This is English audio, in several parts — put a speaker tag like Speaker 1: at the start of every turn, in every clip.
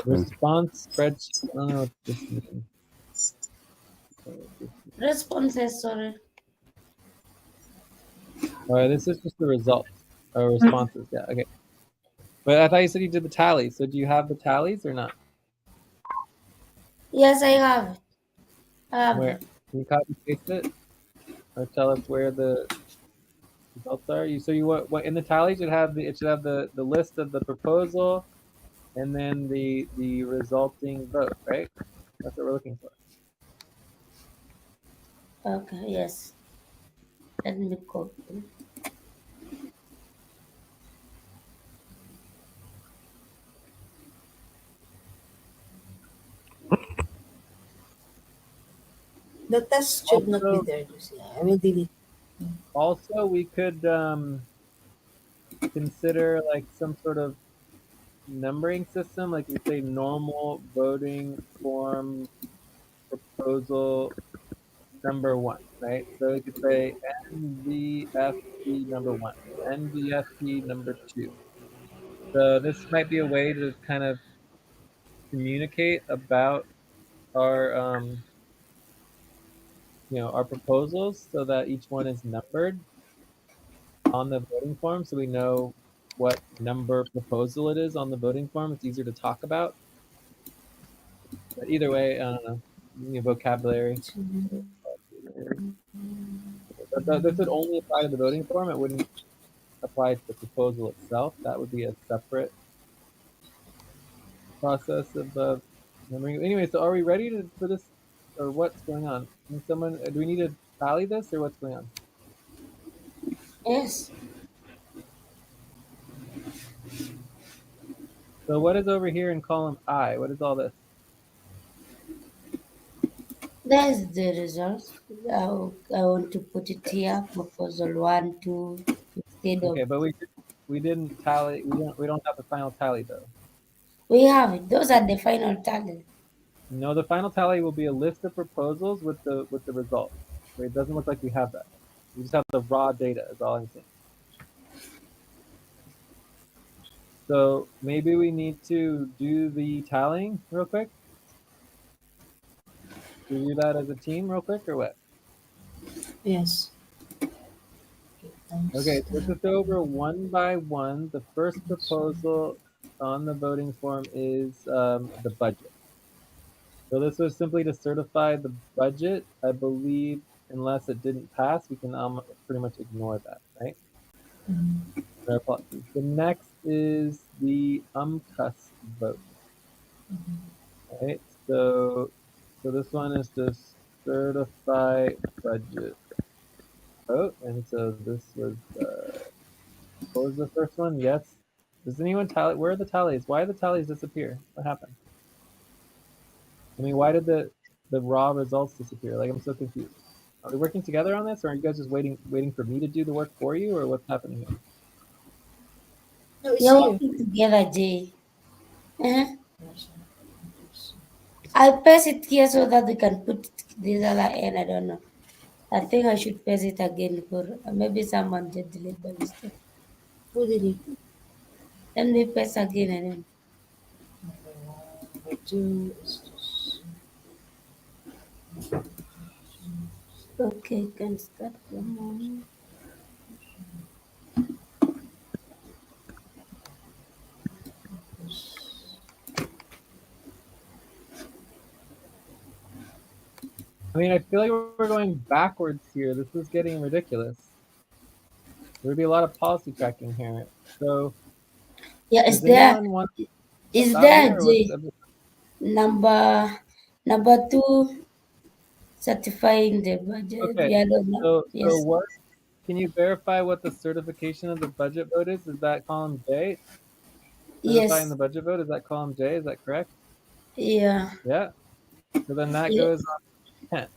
Speaker 1: Response spreadsheet. I don't know what this means.
Speaker 2: Responses, sorry.
Speaker 1: All right, this is just the results or responses. Yeah, okay. But I thought you said you did the tally. So do you have the tallies or not?
Speaker 2: Yes, I have it. I have
Speaker 1: Where?
Speaker 2: them.
Speaker 1: Can you copy paste it or tell us where the results are? You so you what in the tallies it should have the list of the proposal and then the resulting vote, right? That's what we're looking for.
Speaker 2: Okay, yes. Let me copy.
Speaker 3: The test should not be
Speaker 1: Also,
Speaker 3: there, Lucia. I will delete.
Speaker 1: we could consider like some sort of numbering system, like we say normal voting form proposal number one, right? So we could say NVFP number one, NVFP number two. So this might be a way to kind of communicate about our our proposals so that each one is numbered on the voting form so we know what number proposal it is on the voting form. It's easier to talk about. But either way, I don't know. Vocabulary. But this would only apply to the voting form. It wouldn't apply to the proposal itself. That would be a separate process of numbering. Anyway, so are we ready for this, or what's going on? Can someone? Do we need to tally this, or what's going on?
Speaker 2: Yes.
Speaker 1: So what is over here in column I? What is all this?
Speaker 2: There's the results. I want to put it here. Proposal 1, 2, instead
Speaker 1: Okay,
Speaker 2: of.
Speaker 1: but we didn't tally. We don't have the final tally though.
Speaker 2: We have it. Those are the final tally.
Speaker 1: No, the final tally will be a list of proposals with the results. It doesn't look like we have that. We just have the raw data. Is all I'm saying. So maybe we need to do the tallying real quick. Do we do that as a team real quick or what?
Speaker 3: Yes.
Speaker 1: Okay,
Speaker 3: Times
Speaker 1: so let's just go over one by one. The first proposal on the voting form is the budget. So this was simply to certify the budget. I believe unless it didn't pass, we can pretty much ignore that, right? Our apologies. The next is the UMCUS vote, right? So this one is to certify budget vote, and so this was what was the first one? Yes. Does anyone tally? Where are the tallies? Why did the tallies disappear? What happened? I mean, why did the raw results disappear? Like, I'm so confused. Are we working together on this, or are you guys just waiting for me to do the work for you, or what's happening here?
Speaker 3: No, it's
Speaker 2: You're
Speaker 3: here.
Speaker 2: working together, Jay. Uh-huh. I'll paste it here so that we can put this other end. I don't know. I think I should paste it again for maybe someone did delete by mistake.
Speaker 3: Who delete?
Speaker 2: Let me paste again and then.
Speaker 3: Number two is just
Speaker 2: Okay, can start from one.
Speaker 1: I mean, I feel like we're going backwards here. This is getting ridiculous. There would be a lot of policy tracking here. So,
Speaker 2: Yeah,
Speaker 1: does anyone want to
Speaker 2: is
Speaker 1: stop
Speaker 2: there
Speaker 1: here, or what's
Speaker 2: J number two certifying the budget?
Speaker 1: okay?
Speaker 2: Yeah, I don't know.
Speaker 1: So
Speaker 2: Yes.
Speaker 1: what? Can you verify what the certification of the budget vote is? Is that column J? Certifying
Speaker 2: Yes.
Speaker 1: the budget vote, is that column J? Is that correct?
Speaker 2: Yeah.
Speaker 1: Yeah. So then that
Speaker 2: Yeah.
Speaker 1: goes on 10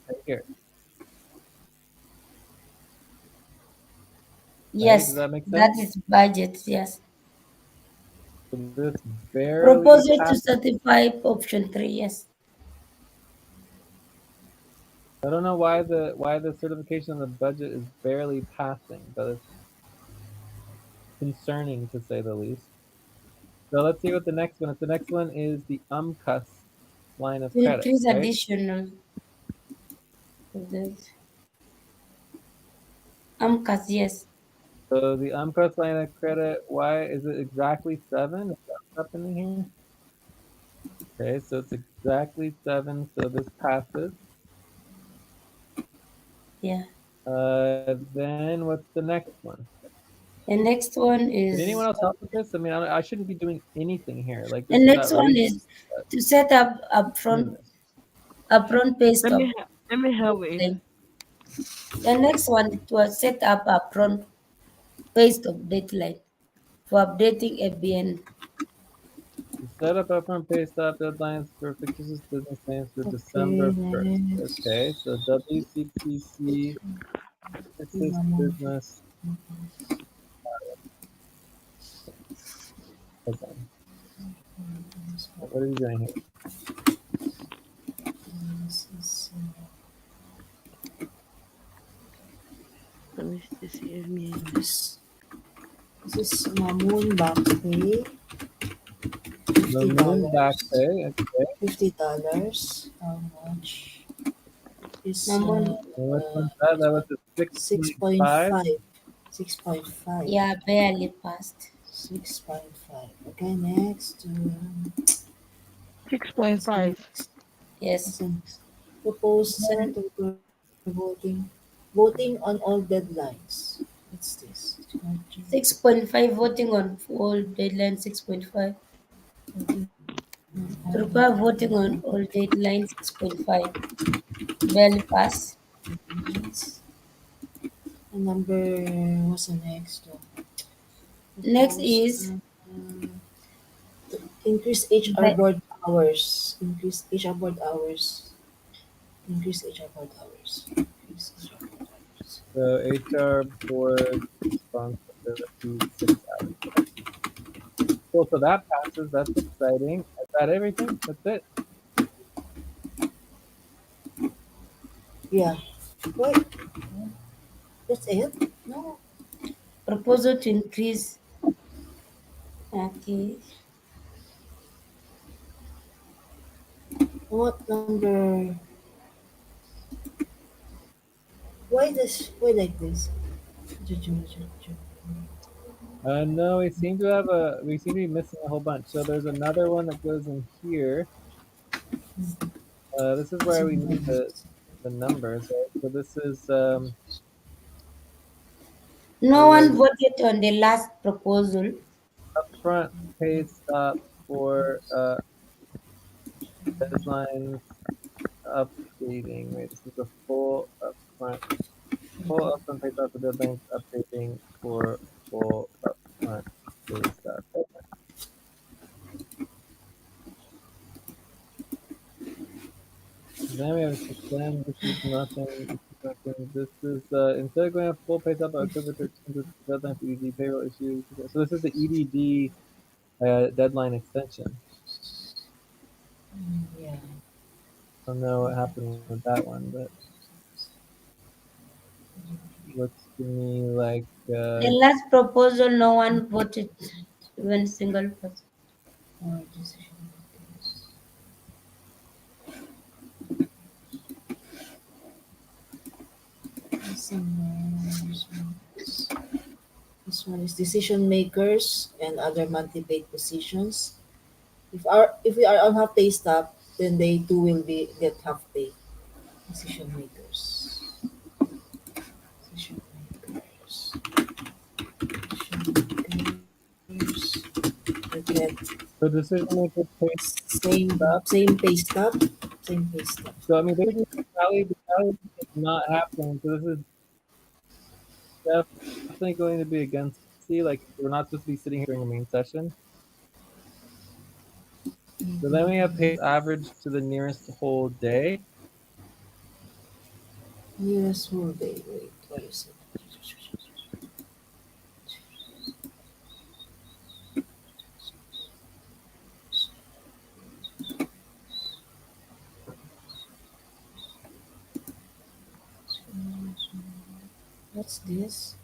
Speaker 1: right here. Right? Does
Speaker 2: Yes.
Speaker 1: that make
Speaker 2: That
Speaker 1: sense?
Speaker 2: is budget. Yes.
Speaker 1: So this barely
Speaker 2: Proposal to
Speaker 1: passed.
Speaker 2: certify option 3. Yes.
Speaker 1: I don't know why the certification on the budget is barely passing, but it's concerning to say the least. So let's see what the next one is. The next one is the UMCUS line of
Speaker 2: To
Speaker 1: credit,
Speaker 2: increase
Speaker 1: right?
Speaker 2: additional of this. Yes.
Speaker 1: So the UMCUS line of credit, why is it exactly 7? Is that what's happening here? Okay, so it's exactly 7, so this passes.
Speaker 2: Yeah.
Speaker 1: Then what's the next one?
Speaker 2: The next one
Speaker 1: Can anyone
Speaker 2: is
Speaker 1: else help with this? I mean, I shouldn't be doing anything here. Like,
Speaker 2: the
Speaker 1: this is
Speaker 2: next one
Speaker 1: outrageous.
Speaker 2: is to set up
Speaker 1: Doing
Speaker 2: upfront
Speaker 1: this.
Speaker 2: upfront pay
Speaker 4: Let
Speaker 2: stub
Speaker 4: me let me help with it.
Speaker 2: deadline. The next one to set up upfront pay stub deadline for updating ABN.
Speaker 1: To set up upfront pay stop deadlines for fictitious business names for
Speaker 3: Okay,
Speaker 1: December 1st. Okay,
Speaker 3: next.
Speaker 1: so WCPC, fictitious business, hold on. What are you doing here?
Speaker 3: This is,
Speaker 4: Let me see if me.
Speaker 3: this, this is Mamoon back pay,
Speaker 1: The
Speaker 3: fifty
Speaker 1: moon back
Speaker 3: dollars.
Speaker 1: pay, okay.
Speaker 3: $50. How much is
Speaker 2: Namun,
Speaker 1: And which one's that? That was a
Speaker 3: six
Speaker 1: 6.5.
Speaker 3: point five? 6.5.
Speaker 2: yeah, barely passed.
Speaker 3: 6.5. Okay, next.
Speaker 4: 6.5.
Speaker 3: Next.
Speaker 2: Yes.
Speaker 3: What's the next? Propose Senator voting on all deadlines. What's this?
Speaker 2: 6.5 voting on all deadline 6.5.
Speaker 3: Voting on
Speaker 2: To
Speaker 3: all
Speaker 2: require voting on all deadline 6.5. Barely pass.
Speaker 3: deadlines. And number, what's the next one?
Speaker 2: Next
Speaker 3: Propose
Speaker 2: is
Speaker 3: increase HR
Speaker 2: the
Speaker 3: board hours. Increase HR board hours. Increase HR board hours. Increase HR board hours.
Speaker 1: So HR board responsibilities 6 hours. Cool, so that passes. That's exciting. Is that everything? That's it.
Speaker 3: Yeah. Wait, that's it? No.
Speaker 2: proposal to increase. Okay.
Speaker 3: What number? Why like this?
Speaker 1: No, we seem to be missing a whole bunch. So there's another one that goes in here. This is where we need the numbers, right? So this is
Speaker 2: No
Speaker 1: it
Speaker 2: one
Speaker 1: was
Speaker 2: voted on the last proposal.
Speaker 1: upfront pay stop for deadlines updating. Wait, this is a full upfront pay stop for deadlines updating for full upfront pay stop. Then we have suspend. This is nothing. This is nothing. This is instead of going up full pay stop by October 13th, this is deadline for ED payroll issues. So this is the EDD deadline extension.
Speaker 3: Yeah.
Speaker 1: I don't know what happened with that one, but looks to me like
Speaker 2: The last proposal, no one voted, even single person.
Speaker 3: Or decision makers. This one is decision makers and other monthly paid positions. If we are on half pay stop, then they too will be get half pay. Decision makers. Decision makers. Decision makers. They get
Speaker 1: the decision maker pay
Speaker 3: same
Speaker 1: stop.
Speaker 3: same pay stop. Same pay stop.
Speaker 1: So I mean, basically, the tally is not happening. So this is definitely going to be against. See, like we're not supposed to be sitting here during the main session. So then we have pay average to the nearest whole day.
Speaker 3: Yes, whole day. Wait, what is it? What's this?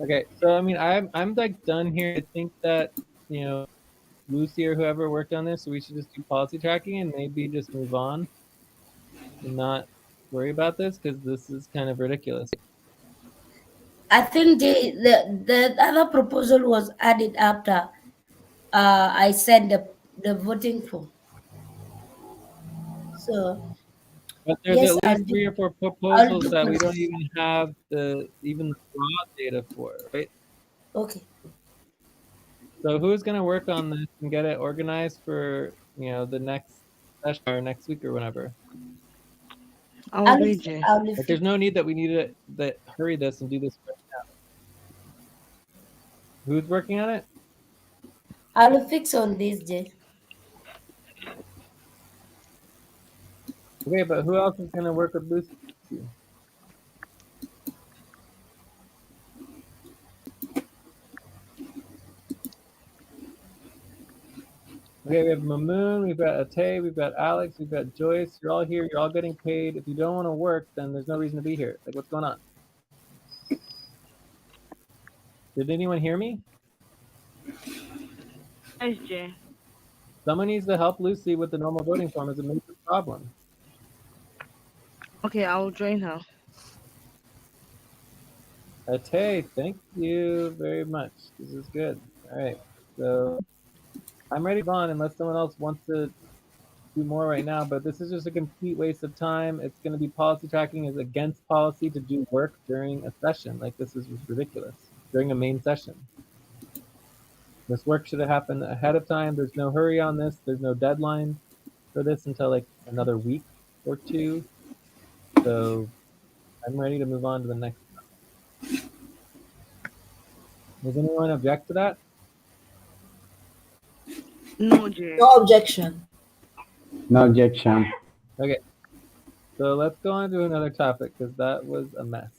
Speaker 1: Okay, so I mean, I'm like done here. I think that you know Lucy or whoever worked on this, so we should just do policy tracking and maybe just move on and not worry about this because this is kind of ridiculous.
Speaker 2: I think the other proposal was added after I sent the voting form. So
Speaker 1: But there's
Speaker 2: yes,
Speaker 1: at least 3 or 4
Speaker 2: I'll
Speaker 1: proposals
Speaker 2: do
Speaker 1: that we don't
Speaker 2: consent.
Speaker 1: even have the even the raw data for, right?
Speaker 2: Okay.
Speaker 1: So who's going to work on this and get it organized for the next session or next week or whenever?
Speaker 4: I'll do it, Jay.
Speaker 2: I'll
Speaker 1: Like, there's
Speaker 2: fix
Speaker 1: no need that we need to hurry this and do this right now. Who's working on it?
Speaker 2: I'll fix on this, Jay.
Speaker 1: Okay, but who else is going to work with Lucy? Okay, we have Mamoon, we've got Ate, we've got Alex, we've got Joyce. You're all here. You're all getting paid. If you don't want to work, then there's no reason to be here. Like, what's going on? Did anyone hear me?
Speaker 4: Yes, Jay.
Speaker 1: Someone needs to help Lucy with the normal voting form. It's a major problem.
Speaker 4: Okay, I'll join her.
Speaker 1: Ate, thank you very much. This is good. All right, so I'm ready to move on unless someone else wants to do more right now, but this is just a complete waste of time. It's going to be policy tracking is against policy to do work during a session. Like, this is ridiculous. During a main session. This work should have happened ahead of time. There's no hurry on this. There's no deadline for this until like another week or two. So I'm ready to move on to the next. Does anyone object to that?
Speaker 4: No, Jay.
Speaker 3: No objection.
Speaker 5: No objection.
Speaker 1: Okay. So let's go on to another topic because that was a mess.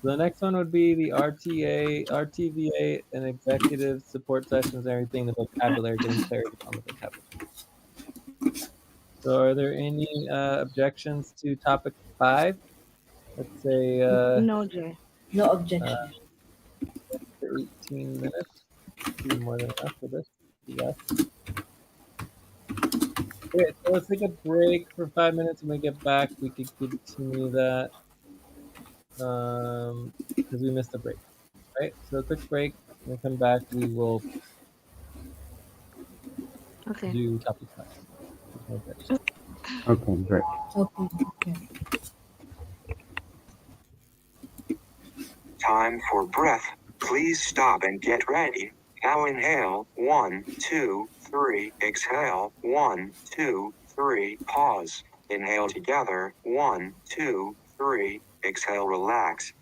Speaker 1: So the next one would be the RTA, RTVA, and executive support sessions and everything, the vocabulary, getting clarity on the vocabulary. So are there any objections to topic 5? Let's say
Speaker 4: No, Jay.
Speaker 3: No objection.
Speaker 1: 18 minutes. Be more than enough for this. Yes. Okay, so let's take a break for 5 minutes. When we get back, we could continue that because we missed a break. Right? So a quick break. When we come back, we will
Speaker 4: Okay.
Speaker 1: do topic 5. Okay.
Speaker 5: Okay, great.
Speaker 3: Okay. Okay.
Speaker 6: Time for breath. Please stop and get ready. Now inhale, 1, 2, 3. Exhale, 1, 2, 3. Pause. Inhale together, 1, 2, 3. Exhale, relax.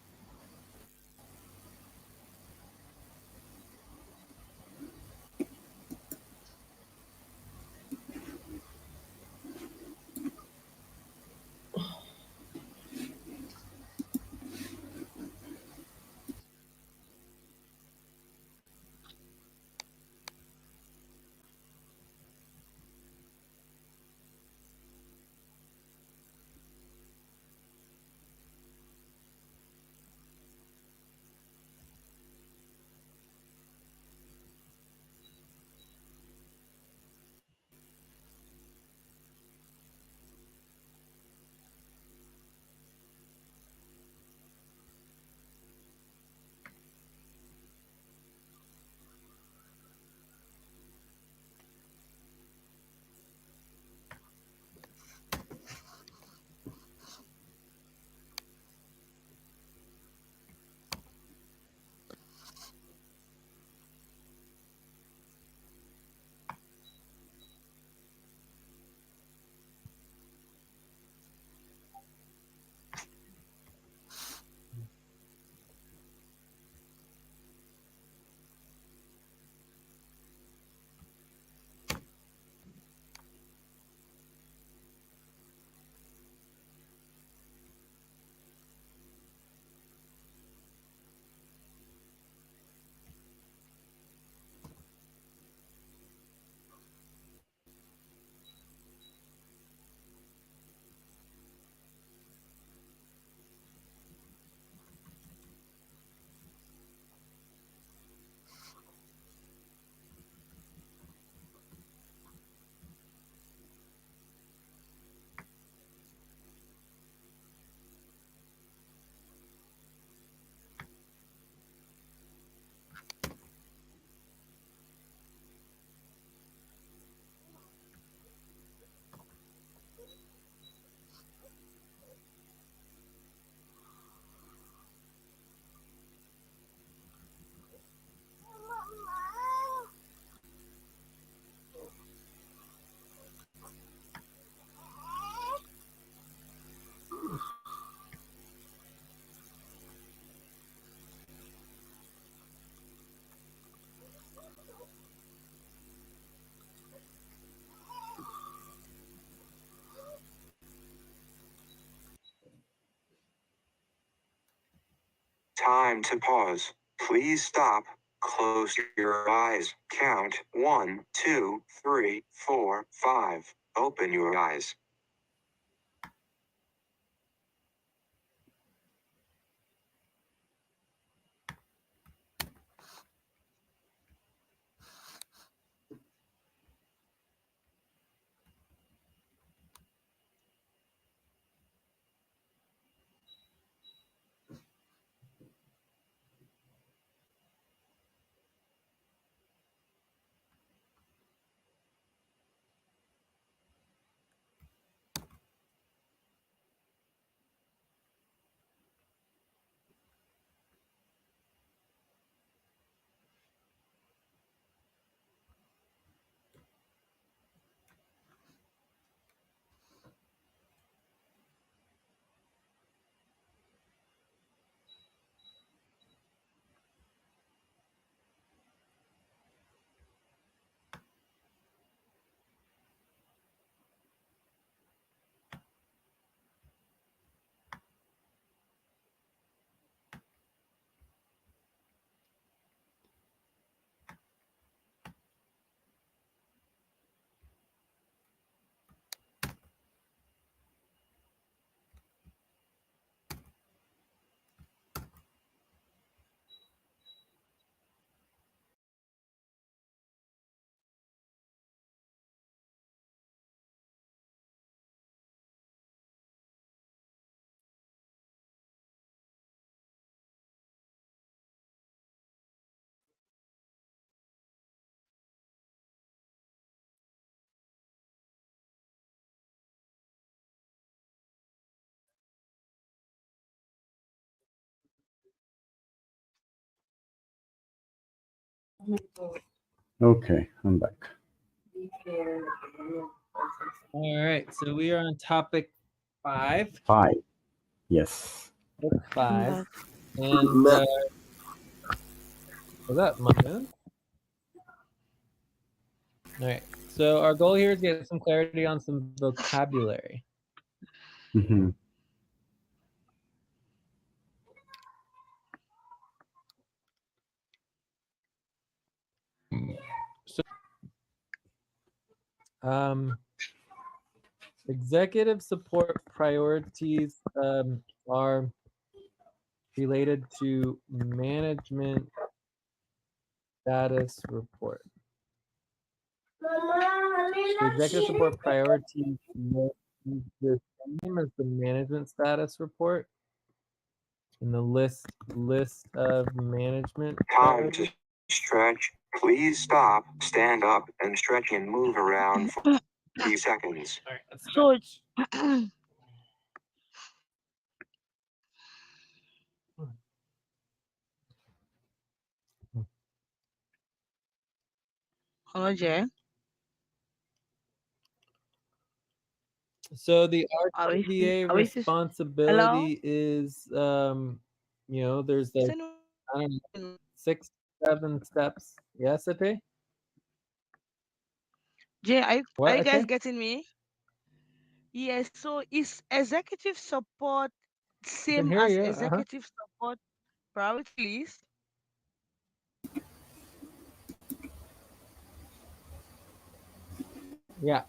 Speaker 6: Time to pause. Please stop. Close your eyes. Count 1, 2, 3, 4, 5. Open your eyes.
Speaker 5: Okay, I'm back.
Speaker 1: All right, so we are on topic 5.
Speaker 5: 5. Yes.
Speaker 1: Topic
Speaker 4: I'm
Speaker 1: 5.
Speaker 4: back.
Speaker 1: And was that Mahmoud? All right. So our goal here is to get some clarity on some vocabulary.
Speaker 5: Mm-hmm.
Speaker 1: So, executive support priorities are related to management status report. The executive support priorities is the same as the management status report in the list of management
Speaker 6: Time
Speaker 1: priorities.
Speaker 6: to stretch. Please stop, stand up, and stretch and move around for 30 seconds.
Speaker 1: All right, let's
Speaker 4: So,
Speaker 1: stretch.
Speaker 4: hello, Jay.
Speaker 1: So the
Speaker 4: Are we?
Speaker 1: RTVA
Speaker 4: Are we? Hello.
Speaker 1: responsibility is, there's
Speaker 4: Is
Speaker 1: like,
Speaker 4: anyone?
Speaker 1: I don't know, 6, 7 steps. Yes, Ate?
Speaker 4: Jay, are
Speaker 1: What,
Speaker 4: you guys
Speaker 1: Ate?
Speaker 4: getting me? Yes. So is executive support
Speaker 1: I can
Speaker 4: same
Speaker 1: hear
Speaker 4: as
Speaker 1: you.
Speaker 4: executive support priority list?
Speaker 1: Yeah.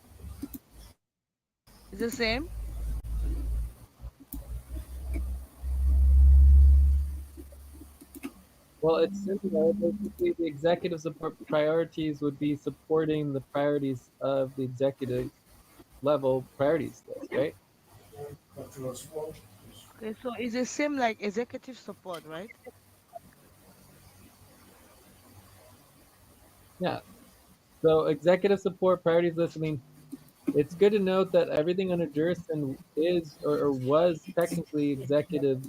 Speaker 4: Is the same?
Speaker 1: Well, it's similar. Basically, the executive support priorities would be supporting the priorities of the executive level priorities list, right?
Speaker 4: Okay. So it's the same like executive support, right?
Speaker 1: Yeah. So executive support priorities list, I mean, it's good to note that everything under jurisdiction is or was technically executive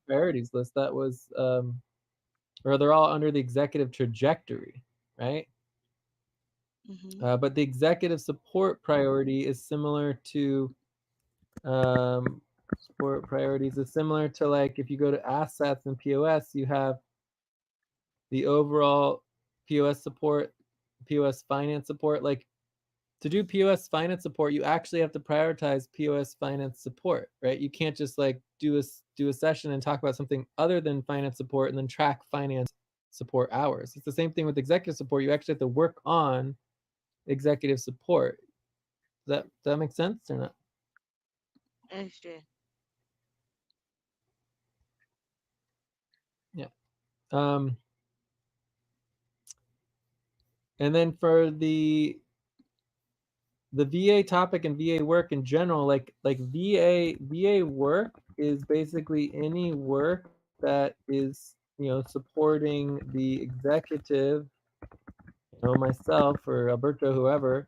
Speaker 1: priorities list. That was or they're all under the executive trajectory, right?
Speaker 4: Mm-hmm.
Speaker 1: But the executive support priority is similar to support priorities is similar to, like, if you go to assets and POS, you have the overall POS support, POS finance support. Like, to do POS finance support, you actually have to prioritize POS finance support, right? You can't just like do a session and talk about something other than finance support and then track finance support hours. It's the same thing with executive support. You actually have to work on executive support. Does that make sense or not?
Speaker 4: Yes, Jay.
Speaker 1: Yeah. And then for the VA topic and VA work in general, like VA work is basically any work that is, supporting the executive, myself or Alberto, whoever,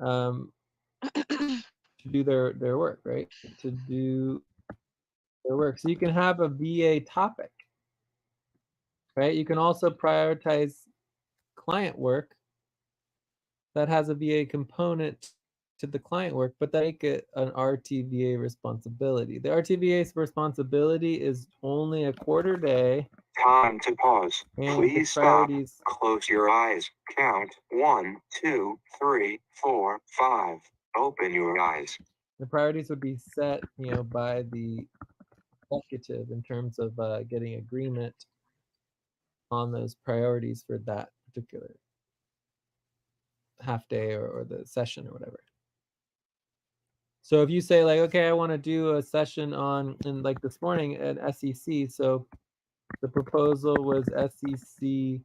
Speaker 1: to do their work, right? To do their work. So you can have a VA topic, right? You can also prioritize client work that has a VA component to the client work, but that make it an RTVA responsibility. The RTVA's responsibility is only a quarter day.
Speaker 6: Time to pause.
Speaker 1: And
Speaker 6: Please stop. Close your eyes. Count 1, 2, 3, 4, 5. Open your eyes.
Speaker 1: The priorities would be set, by the executive in terms of getting agreement on those priorities for that particular half day or the session or whatever. So if you say like, okay, I want to do a session on, and like this morning at SEC, so the proposal was SEC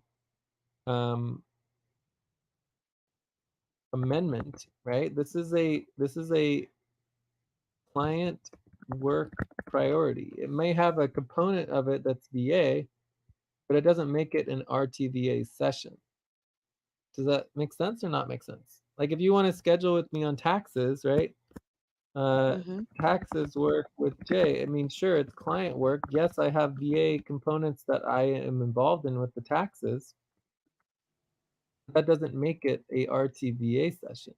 Speaker 1: amendment, right? This is a client work priority. It may have a component of it that's VA, but it doesn't make it an RTVA session. Does that make sense or not make sense? Like if you want to schedule with me on taxes, right? Taxes work with Jay. I mean, sure, it's client work. Yes, I have VA components that I am involved in with the taxes. That doesn't make it a RTVA session.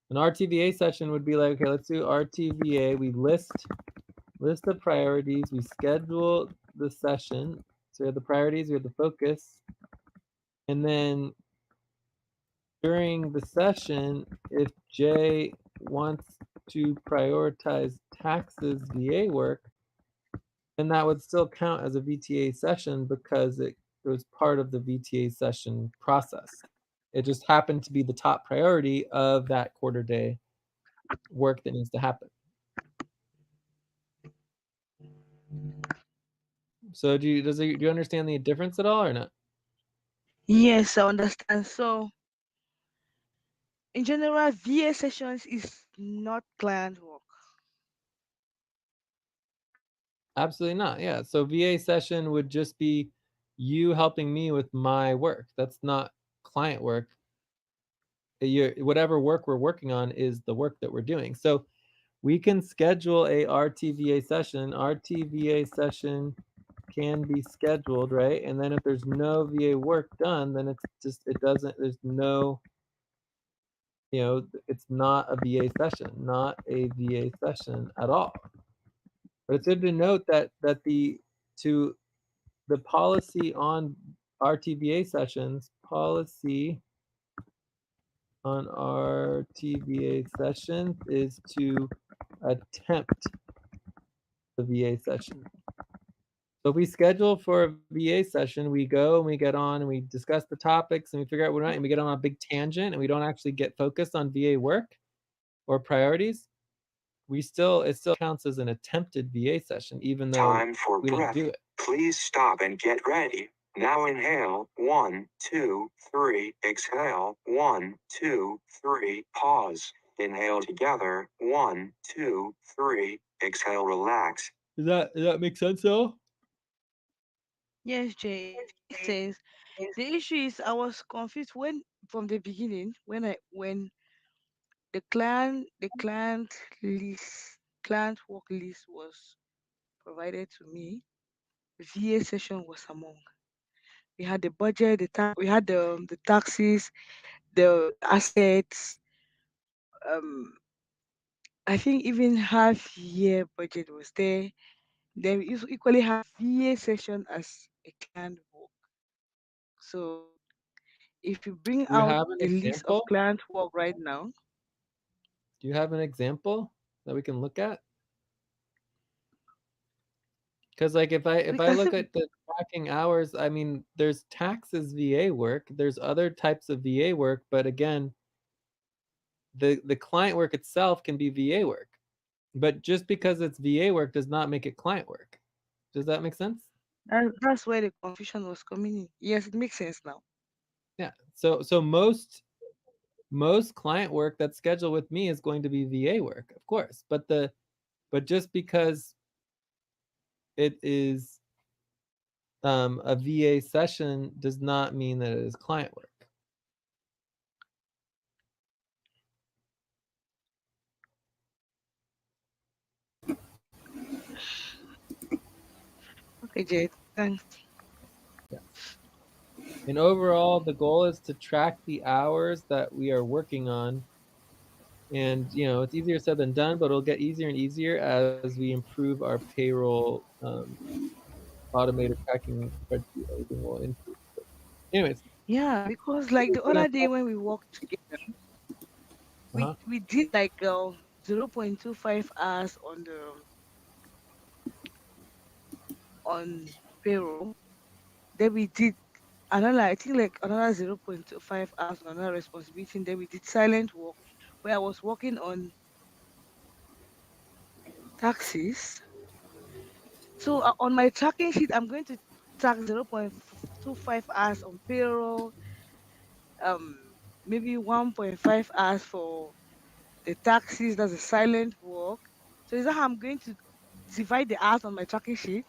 Speaker 1: An RTVA session would be like, okay, let's do RTVA. We list the priorities. We schedule the session. So we have the priorities, we have the focus. And then during the session, if Jay wants to prioritize taxes VA work, then that would still count as a VTA session because it was part of the VTA session process. It just happened to be the top priority of that quarter day work that needs to happen. So do you understand the difference at all or not?
Speaker 4: Yes, I understand. So, in general, VA sessions is not client work.
Speaker 1: Absolutely not. Yeah. So VA session would just be you helping me with my work. That's not client work. Whatever work we're working on is the work that we're doing. So we can schedule a RTVA session. RTVA session can be scheduled, right? And then if there's no VA work done, then there's no, it's not a VA session, not a VA session at all. But it's good to note that the policy on RTVA sessions, policy on RTVA sessions is to attempt the VA session. So if we schedule for a VA session, we go and we get on and we discuss the topics and we figure out what we're not, and we get on a big tangent and we don't actually get focused on VA work or priorities, it still counts as an attempted VA session, even though
Speaker 6: Time for
Speaker 1: we
Speaker 6: breath.
Speaker 1: didn't do it.
Speaker 6: Please stop and get ready. Now inhale, 1, 2, 3, exhale, 1, 2, 3, pause. Inhale together, 1, 2, 3, exhale, relax.
Speaker 1: Does that make sense though?
Speaker 4: Yes, Jay, it makes sense. The issue is I was confused when from the beginning when the client client work list was provided to me. VA session was among. We had the budget, we had the taxes, the assets. Um, I think even half year budget was there. Then we equally have VA session as a client work. So if you bring
Speaker 1: Do you
Speaker 4: out
Speaker 1: have an
Speaker 4: the list of
Speaker 1: example?
Speaker 4: client work right now,
Speaker 1: Do you have an example that we can look at? Because like if I
Speaker 4: We can
Speaker 1: look
Speaker 4: still
Speaker 1: at the tracking hours, I mean, there's taxes VA work, there's other types of VA work, but again, the client work itself can be VA work. But just because it's VA work does not make it client work. Does that make sense?
Speaker 4: that's where the confusion was coming in. Yes, it makes sense now.
Speaker 1: Yeah. So most client work that's scheduled with me is going to be VA work, of course. But just because it is a VA session does not mean that it is client work.
Speaker 4: Okay, Jade, thanks.
Speaker 1: Yeah. And overall, the goal is to track the hours that we are working on. And it's easier said than done, but it'll get easier and easier as we improve our payroll automated tracking spreadsheet. Everything will improve. But anyways,
Speaker 4: Yeah, because like the
Speaker 1: we're gonna
Speaker 4: other day when we worked together,
Speaker 1: uh-huh.
Speaker 4: we did like 0.25 hours on payroll. Then we did another, I think like another 0.25 hours on another responsibility. And then we did silent work where I was working on taxes. So on my tracking sheet, I'm going to track 0.25 hours on payroll, um, maybe 1.5 hours for the taxes. That's a silent work. So is that how I'm going to divide the hours on my tracking sheet?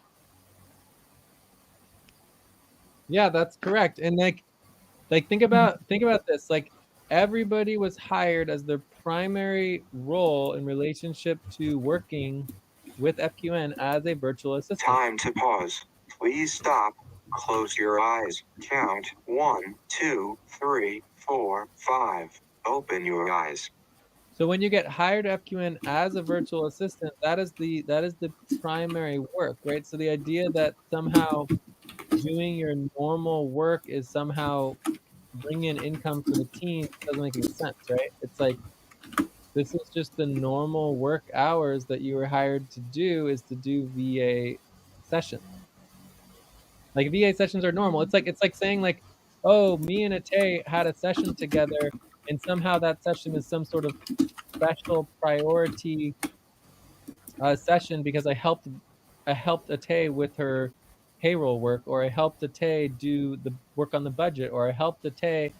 Speaker 1: Yeah, that's correct. And like think about this. Like everybody was hired as their primary role in relationship to working with FQN as a virtual assistant.
Speaker 6: Time to pause. Please stop. Close your eyes. Count 1, 2, 3, 4, 5. Open your eyes.
Speaker 1: So when you get hired FQN as a virtual assistant, that is the primary work, right? So the idea that somehow doing your normal work is somehow bringing in income for the team doesn't make any sense, right? It's like this is just the normal work hours that you were hired to do is to do VA sessions. Like VA sessions are normal. It's like saying like, oh, me and Ate had a session together, and somehow that session is some sort of special priority session because I helped Ate with her payroll work, or I helped Ate do the work on the budget, or I helped Ate,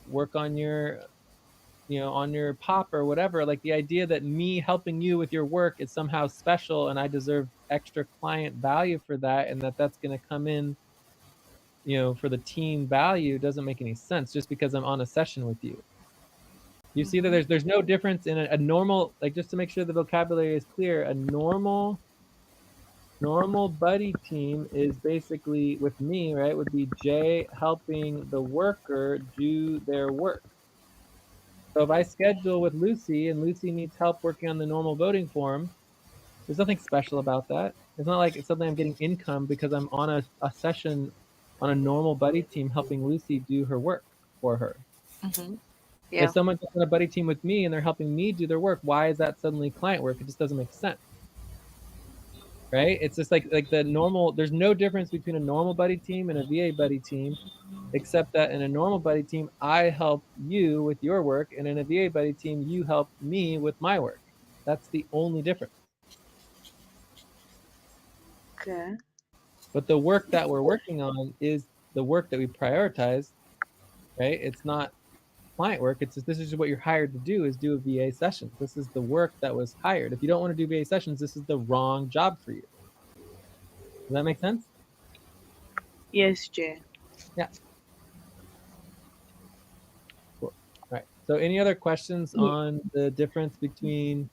Speaker 1: work on your pop or whatever. Like the idea that me helping you with your work is somehow special and I deserve extra client value for that, and that's going to come in, for the team value doesn't make any sense just because I'm on a session with you. You see that
Speaker 4: Mm-hmm.
Speaker 1: there's no difference in a normal, like, just to make sure the vocabulary is clear, a normal buddy team is basically with me, right? Would be Jay helping the worker do their work. So if I schedule with Lucy and Lucy needs help working on the normal voting form, there's nothing special about that. It's not like it's something I'm getting income because I'm on a session on a normal buddy team helping Lucy do her work for her.
Speaker 4: Mm-hmm.
Speaker 1: If
Speaker 4: Yeah.
Speaker 1: someone's on a buddy team with me and they're helping me do their work, why is that suddenly client work? It just doesn't make sense, right? It's just like the normal. There's no difference between a normal buddy team and a VA buddy team, except that in a normal buddy team, I help you with your work, and in a VA buddy team, you help me with my work. That's the only difference.
Speaker 4: Okay.
Speaker 1: But the work that we're working on is the work that we prioritize, right? It's not client work. It's just, this is what you're hired to do, is do a VA session. This is the work that was hired. If you don't want to do VA sessions, this is the wrong job for you. Does that make sense?
Speaker 4: Yes, Jay.
Speaker 1: Yeah. Cool. All right. So any other questions
Speaker 2: Yeah.
Speaker 1: on the difference between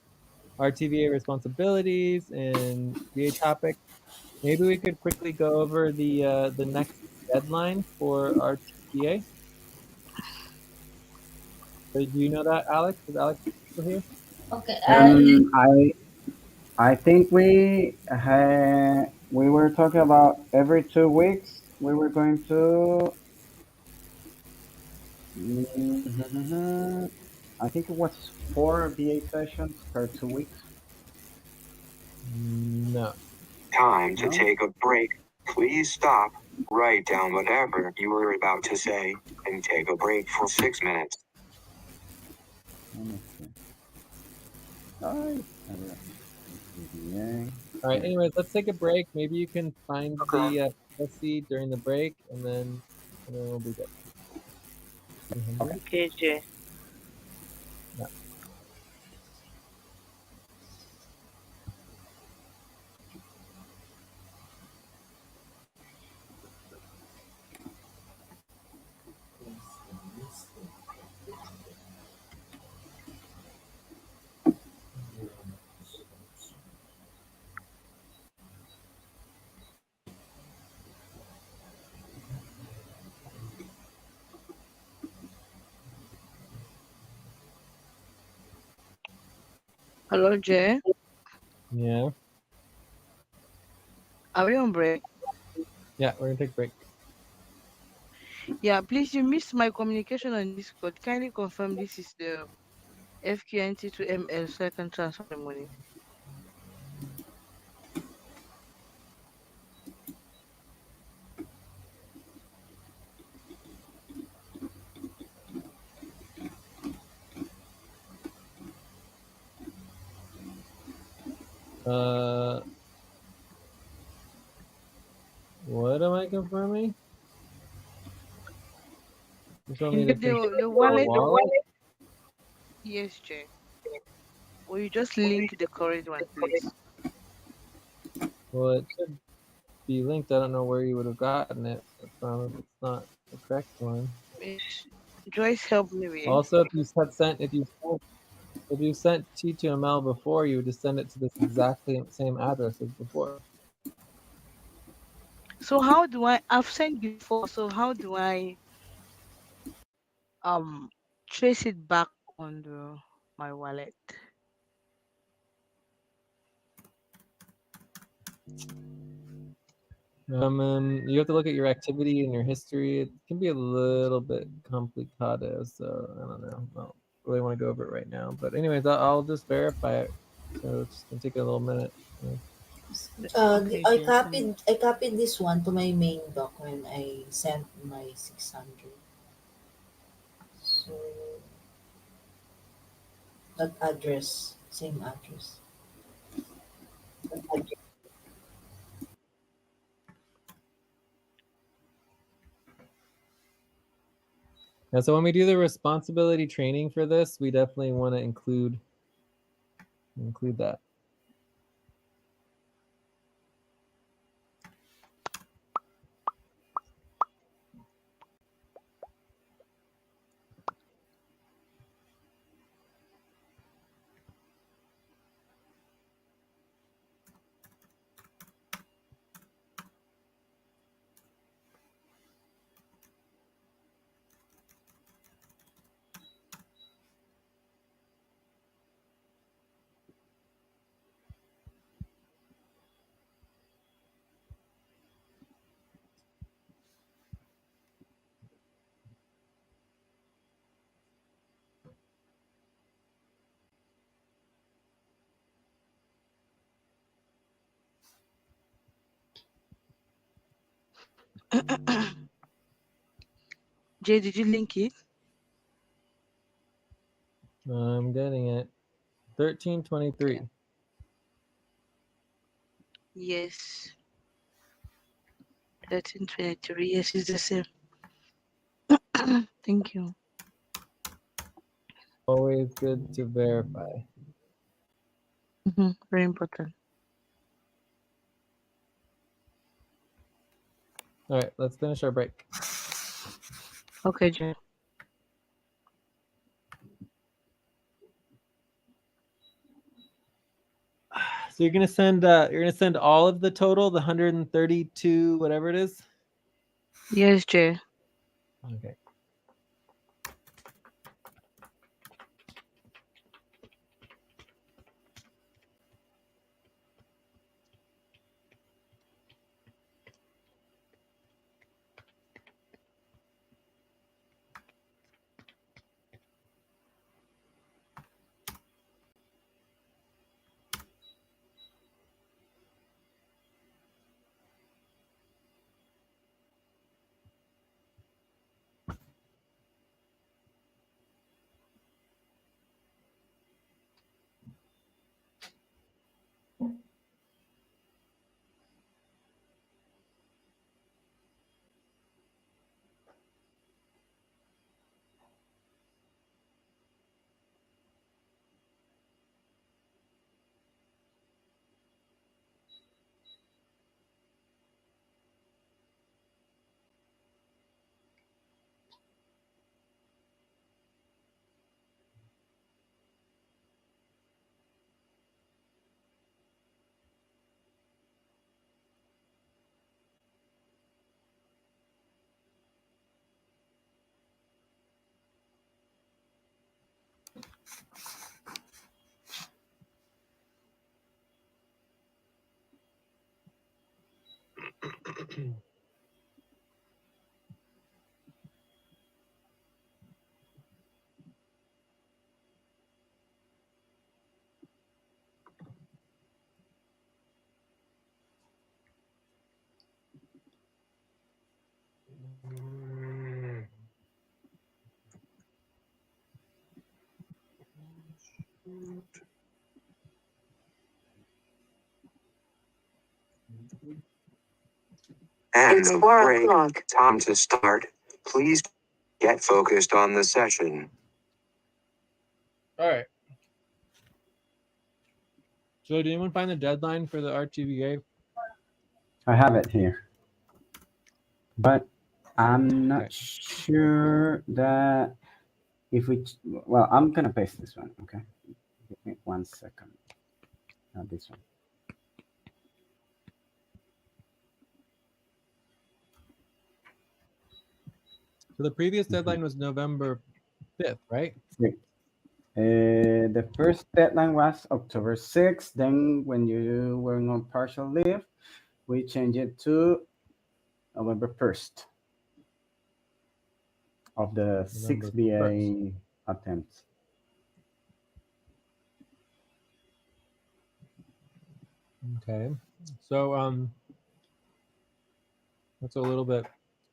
Speaker 1: RTVA responsibilities and VA topic? Maybe we could quickly go over the next deadline for RTVA. So do you know that, Alex? Is Alex still here?
Speaker 2: Okay.
Speaker 5: I think we were talking about every 2 weeks we were going to. I think it was 4 VA sessions per 2 weeks.
Speaker 1: No.
Speaker 6: Time to
Speaker 5: No?
Speaker 6: take a break. Please stop, write down whatever you were about to say, and take a break for 6 minutes.
Speaker 5: Let me see. Ay, a ver. Bien.
Speaker 1: All right. Anyways, let's take a break. Maybe you can find the policy during the break, and then we'll be good.
Speaker 5: Okay.
Speaker 4: Okay, Jay.
Speaker 1: Yeah.
Speaker 4: Hello, Jay.
Speaker 1: Yeah.
Speaker 4: Are we on break?
Speaker 1: Yeah. We're gonna take a break.
Speaker 4: Yeah, please, you missed my communication on Discord. Kindly confirm this is the FQNT to ML so I can transfer the money.
Speaker 1: What am I confirming? You told me
Speaker 4: You
Speaker 1: to
Speaker 4: get
Speaker 1: confirm
Speaker 4: the
Speaker 1: the
Speaker 4: wallet?
Speaker 1: wallet.
Speaker 4: Yes, Jay. Or you just link the correct one, please.
Speaker 1: Well, it should be linked. I don't know where you would have gotten it from if it's not the correct one.
Speaker 4: Miss Joyce, help me with.
Speaker 1: Also, if you sent T2ML before, you would just send it to this exactly same address as before.
Speaker 4: So how do I've sent before, so how do I trace it back on my wallet?
Speaker 1: And you have to look at your activity and your history. It can be a little bit complicated, so I don't know. I don't really want to go over it right now. But anyways, I'll just verify it. So it's gonna take a little minute.
Speaker 4: Okay,
Speaker 3: I
Speaker 4: Jay.
Speaker 3: copied this one to my main doc when I sent my 600. So that address, same address.
Speaker 1: Yeah, so when we do the responsibility training for this, we definitely want to include that.
Speaker 4: Jay, did you link it?
Speaker 1: I'm getting it. 1323.
Speaker 4: Okay. Yes. 1323. Yes, it's the same. Thank you.
Speaker 1: Always good to verify.
Speaker 4: Very important.
Speaker 1: All right, let's finish our break.
Speaker 4: Okay, Jay.
Speaker 1: So you're gonna send all of the total, the 132, whatever it is.
Speaker 4: Yes, Jay.
Speaker 1: Okay.
Speaker 6: It's 4 o'clock. Time to start. Please get focused on the session.
Speaker 1: All right. So, did anyone find the deadline for the RTVA?
Speaker 5: I have it here, but I'm not
Speaker 1: Okay.
Speaker 5: sure that if we. Well, I'm gonna paste this one. Okay, give me 1 second. Not this one.
Speaker 1: So the previous deadline was November 5th, right?
Speaker 5: Wait. The first deadline was October 6th. Then, when you were on partial leave, we changed it to November 1st of the
Speaker 1: November
Speaker 5: 6 BA attempts.
Speaker 1: Okay. So that's a little bit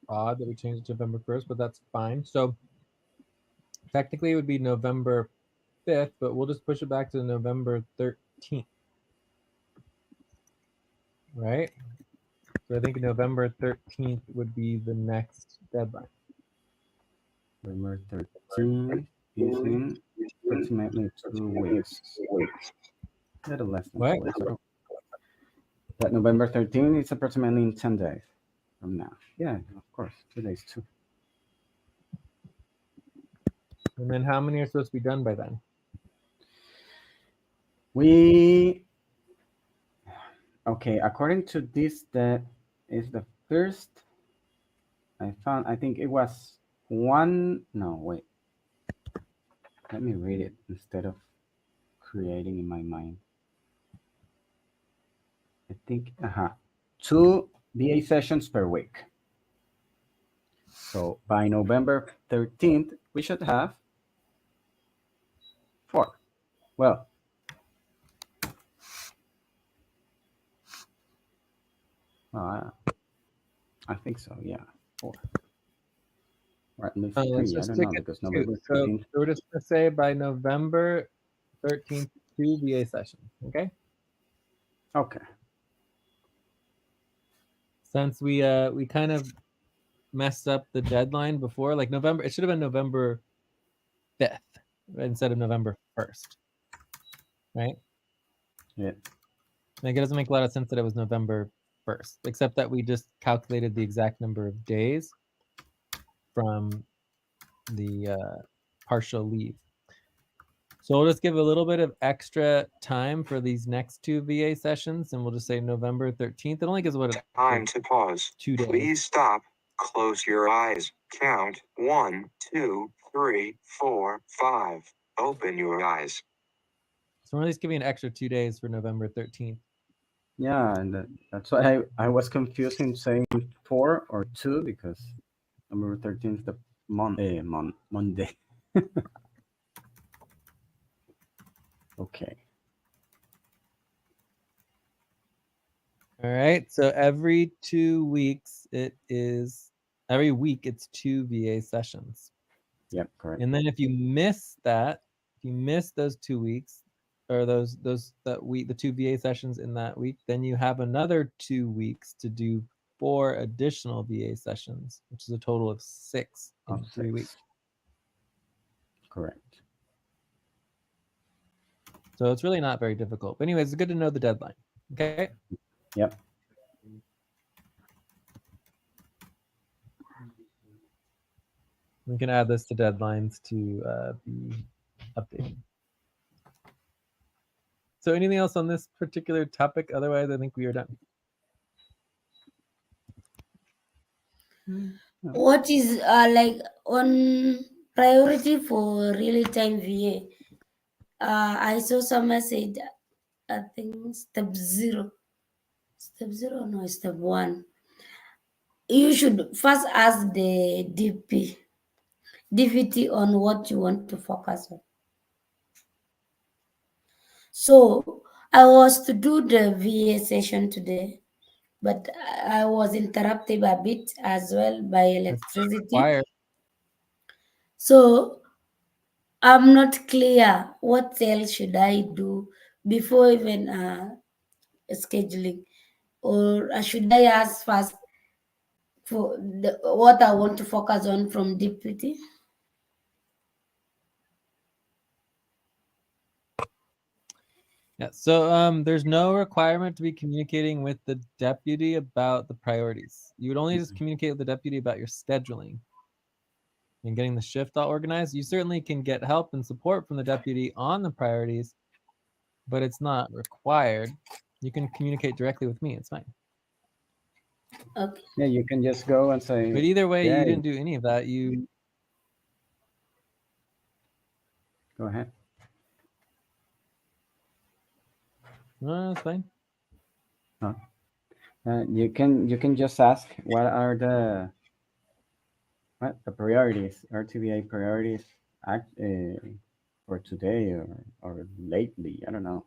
Speaker 1: odd that we changed it to November 1st, but that's fine. So technically it would be November 5th, but we'll just push it back to November 13th. Right? So I think November 13th would be the next deadline.
Speaker 5: November 13th is in approximately 2 weeks. A little less than
Speaker 1: What?
Speaker 5: 2 weeks. So that November 13th is approximately in 10 days from now. Yeah, of course, 2 days too.
Speaker 1: And then how many are supposed to be done by then?
Speaker 5: Okay, according to this, that is the first I found. I think it was one. No, wait. Let me read it instead of creating in my mind. I think, 2 BA sessions per week. So by November 13th, we should have 4. Well, I think so, yeah, 4. Or at least
Speaker 1: Let's
Speaker 5: 3, I
Speaker 1: just
Speaker 5: don't
Speaker 1: stick
Speaker 5: know,
Speaker 1: it
Speaker 5: because
Speaker 1: to 2.
Speaker 5: November
Speaker 1: So
Speaker 5: 13th.
Speaker 1: we're just going to say by November 13th, 2 VA sessions, okay?
Speaker 5: Okay.
Speaker 1: Since we kind of messed up the deadline before, like November, it should have been November 5th instead of November 1st, right?
Speaker 5: Yeah.
Speaker 1: Like it doesn't make a lot of sense that it was November 1st, except that we just calculated the exact number of days from the partial leave. So we'll just give a little bit of extra time for these next 2 VA sessions, and we'll just say November 13th. It only gives what
Speaker 6: Time to pause.
Speaker 1: 2 days.
Speaker 6: Please stop. Close your eyes. Count 1, 2, 3, 4, 5. Open your eyes.
Speaker 1: So we're just giving an extra 2 days for November 13th.
Speaker 5: Yeah, and that's why I was confused in saying 4 or 2, because November 13th is the Monday. Okay.
Speaker 1: All right. So every 2 weeks, every week it's 2 VA sessions.
Speaker 5: Yep, correct.
Speaker 1: And then if you miss that, if you miss those 2 weeks, or that week, the 2 VA sessions in that week, then you have another 2 weeks to do 4 additional VA sessions, which is a total of 6 in
Speaker 5: Of
Speaker 1: 3 weeks.
Speaker 5: 6. Correct.
Speaker 1: So it's really not very difficult. But anyways, it's good to know the deadline. Okay.
Speaker 5: Yep.
Speaker 1: We can add this to deadlines to be updated. So anything else on this particular topic? Otherwise, I think we are done.
Speaker 2: What is like on priority for real time VA? I saw someone said, I think step 0. Step 0, no, step 1. you should first ask the DPT on what you want to focus on. So I was to do the VA session today, but I was interrupted a bit as well by
Speaker 1: It's not
Speaker 2: electricity.
Speaker 1: required.
Speaker 2: So I'm not clear what else should I do before even scheduling, or should I ask first for what I want to focus on from deputy?
Speaker 1: Yeah. So there's no requirement to be communicating with the deputy about the priorities. You would only just communicate with the deputy about your scheduling and getting the shift all organized. You certainly can get help and support from the deputy on the priorities, but it's not required. You can communicate directly with me. It's fine.
Speaker 2: Okay.
Speaker 5: Yeah, you can just go and say,
Speaker 1: But either way,
Speaker 5: yeah,
Speaker 1: you didn't do any of that.
Speaker 5: go ahead.
Speaker 1: No, it's fine.
Speaker 5: Huh? You can just ask what are the priorities, RTBA priorities for today or lately. I don't know.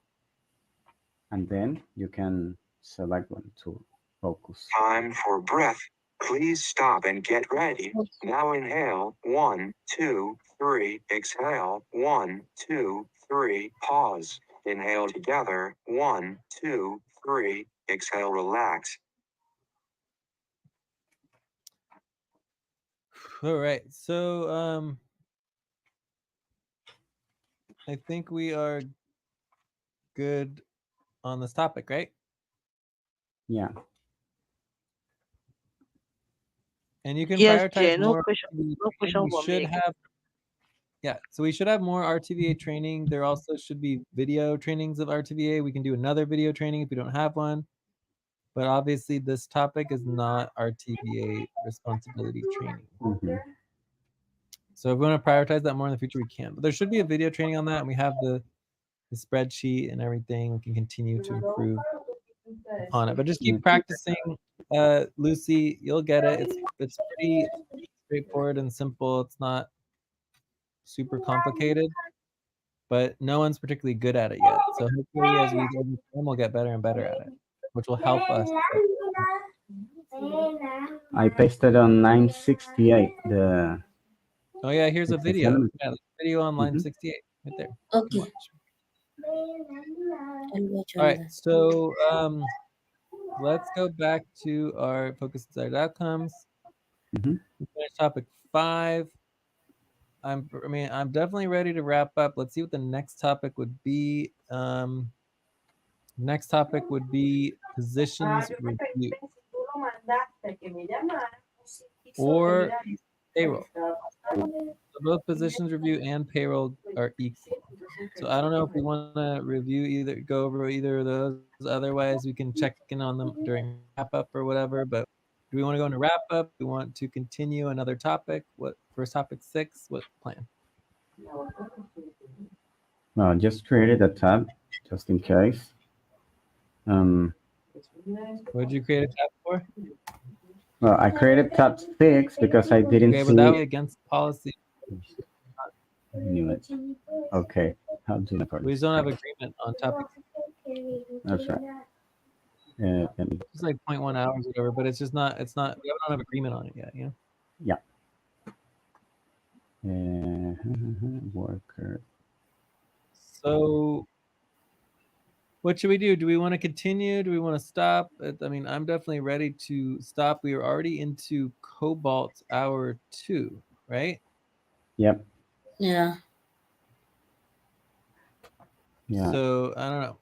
Speaker 5: And then you can select one to focus.
Speaker 6: Time for breath. Please stop and get ready. Now inhale. 1, 2, 3. Exhale. 1, 2, 3. Pause. Inhale together. 1, 2, 3. Exhale, relax.
Speaker 1: All right. So I think we are good on this topic, right?
Speaker 5: Yeah.
Speaker 1: And you can
Speaker 4: Yes,
Speaker 1: prioritize
Speaker 4: Jay. No
Speaker 1: more.
Speaker 4: question. No
Speaker 1: We
Speaker 4: question for me
Speaker 1: should
Speaker 4: again.
Speaker 1: have, yeah. So we should have more RTVA training. There also should be video trainings of RTVA. We can do another video training if we don't have one. But obviously, this topic is not RTVA responsibility training.
Speaker 5: Mm-hmm.
Speaker 1: So if we want to prioritize that more in the future, we can. But there should be a video training on that, and we have the spreadsheet and everything. We can continue to improve upon it. But just keep practicing, Lucy. You'll get it. It's pretty straightforward and simple. It's not super complicated, but no one's particularly good at it yet. So hopefully, as we go over time, we'll get better and better at it, which will help us.
Speaker 5: I pasted on 968 the
Speaker 1: Oh yeah, here's a video.
Speaker 5: element.
Speaker 1: Yeah, video on line
Speaker 5: Mhm.
Speaker 1: 68 right there.
Speaker 2: Okay. I'll watch
Speaker 1: All
Speaker 2: on
Speaker 1: right,
Speaker 2: that.
Speaker 1: so let's go back to our focus desired outcomes.
Speaker 5: Mhm.
Speaker 1: Finish topic 5. I'm definitely ready to wrap up. Let's see what the next topic would be. Next topic would be positions review or payroll. So both positions review and payroll are equal. So I don't know if we want to go over either of those. Otherwise, we can check in on them during wrap up or whatever. But do we want to go into wrap up? Do we want to continue another topic? What first topic 6? What plan?
Speaker 5: Well, just created a tab just in case.
Speaker 1: What did you create a tab for?
Speaker 5: Well, I created tab 6 because I didn't
Speaker 1: Okay,
Speaker 5: see.
Speaker 1: but that would be against policy.
Speaker 5: I knew it. Okay. How do you
Speaker 1: We just don't have agreement on topics.
Speaker 5: That's right. Let me,
Speaker 1: It's like 0.1 hours or whatever, but it's just not. It's not. We don't have agreement on it yet. You know.
Speaker 5: yeah. Worker.
Speaker 1: So what should we do? Do we want to continue? Do we want to stop? I mean, I'm definitely ready to stop. We are already into Cobalt Hour 2, right?
Speaker 5: Yep.
Speaker 2: Yeah.
Speaker 5: Yeah.
Speaker 1: So I don't know.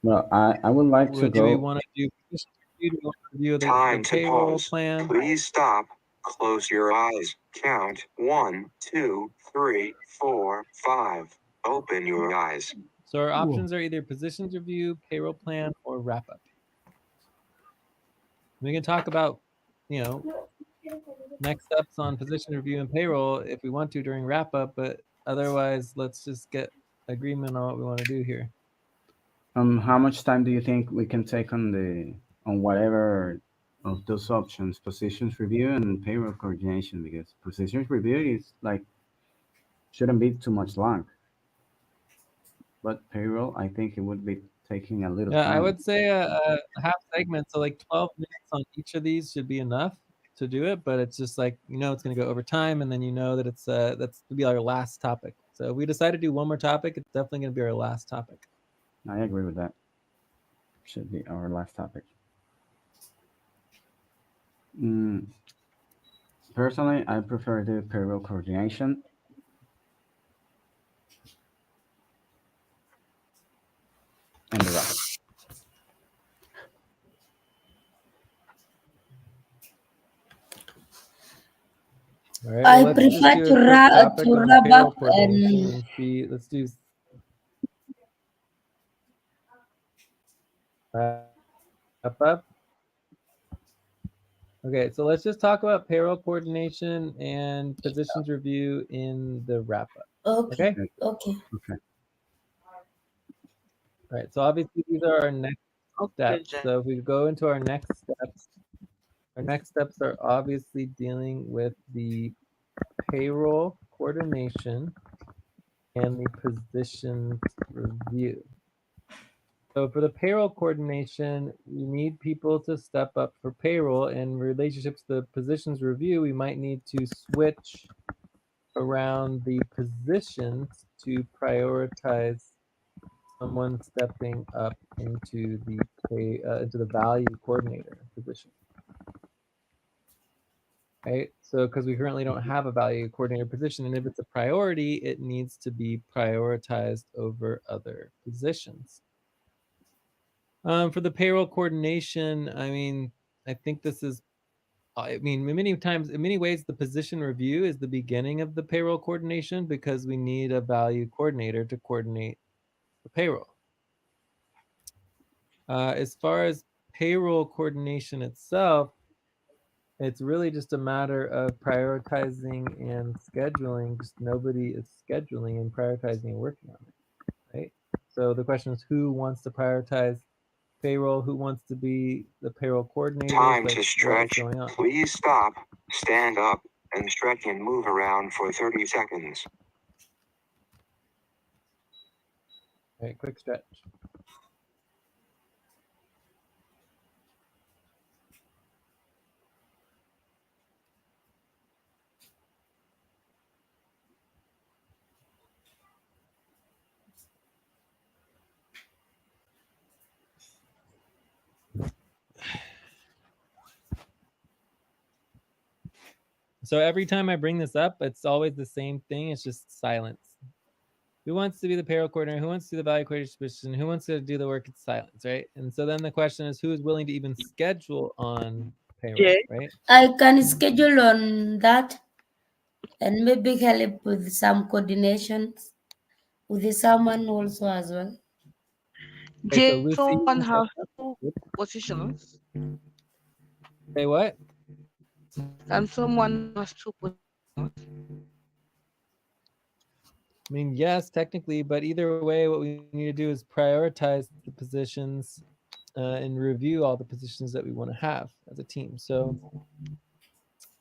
Speaker 5: Well, I would like to
Speaker 1: Do we
Speaker 5: go.
Speaker 1: want to do? Do we want to review the
Speaker 6: Time to
Speaker 1: payroll
Speaker 6: pause.
Speaker 1: plan?
Speaker 6: Please stop. Close your eyes. Count 1, 2, 3, 4, 5. Open your eyes.
Speaker 1: So our options are either positions review, payroll plan, or wrap up. We can talk about, next steps on position review and payroll if we want to during wrap up, but otherwise, let's just get agreement on what we want to do here.
Speaker 5: How much time do you think we can take on whatever of those options: positions review and payroll coordination. Because positions review is like shouldn't be too much long, but payroll, I think it would be taking a little
Speaker 1: Yeah, I
Speaker 5: time.
Speaker 1: would say a half segment, so like 12 minutes on each of these should be enough to do it, but it's just like, it's going to go over time, and then that that's to be our last topic. So if we decide to do one more topic, it's definitely going to be our last topic.
Speaker 5: I agree with that. Should be our last topic. Mm, Personally, I prefer the payroll coordination and the wrap up.
Speaker 1: All right, well,
Speaker 2: I
Speaker 1: let's just
Speaker 2: prefer
Speaker 1: do a quick
Speaker 2: to
Speaker 1: topic on the
Speaker 2: wrap
Speaker 1: payroll
Speaker 2: up
Speaker 1: coordination
Speaker 2: and
Speaker 1: and see. Let's do wrap up. Okay, so let's just talk about payroll coordination and positions review in the wrap up.
Speaker 2: okay,
Speaker 1: Okay?
Speaker 5: Okay.
Speaker 2: okay.
Speaker 5: Okay.
Speaker 1: All right, so obviously these are our next
Speaker 4: Okay,
Speaker 1: steps.
Speaker 4: Jen.
Speaker 1: So if we go into our next steps are obviously dealing with the payroll coordination and the positions review. So for the payroll coordination, we need people to step up for payroll. In relationships to the positions review, we might need to switch around the positions to prioritize someone stepping up into the value coordinator position. Right? So because we currently don't have a value coordinator position, and if it's a priority, it needs to be prioritized over other positions. For the payroll coordination, I think this is, in many ways, the position review is the beginning of the payroll coordination because we need a value coordinator to coordinate the payroll. As far as payroll coordination itself, it's really just a matter of prioritizing and scheduling. Just nobody is scheduling and prioritizing and working on it, right? So the question is, who wants to prioritize payroll? Who wants to be the payroll coordinators?
Speaker 6: Time
Speaker 1: Like,
Speaker 6: to
Speaker 1: what is
Speaker 6: stretch.
Speaker 1: going on?
Speaker 6: Please stop, stand up, and stretch and move around for 30 seconds.
Speaker 1: All right, quick stretch. So every time I bring this up, it's always the same thing. It's just silence. Who wants to be the payroll coordinator? Who wants to do the value coordinator position? Who wants to do the work? It's silence, right? And so then the question is, who is willing to even schedule on payroll,
Speaker 4: Yeah.
Speaker 1: right?
Speaker 2: I can schedule on that and maybe help with some coordinations with someone also as well.
Speaker 1: Okay, so
Speaker 4: J,
Speaker 1: Lucy, you
Speaker 4: someone
Speaker 1: can step
Speaker 4: has
Speaker 1: up.
Speaker 4: two
Speaker 1: Yep.
Speaker 4: positions.
Speaker 1: Say what?
Speaker 4: And someone has two positions.
Speaker 1: Yes, technically, but either way, what we need to do is prioritize the positions and review all the positions that we want to have as a team. So,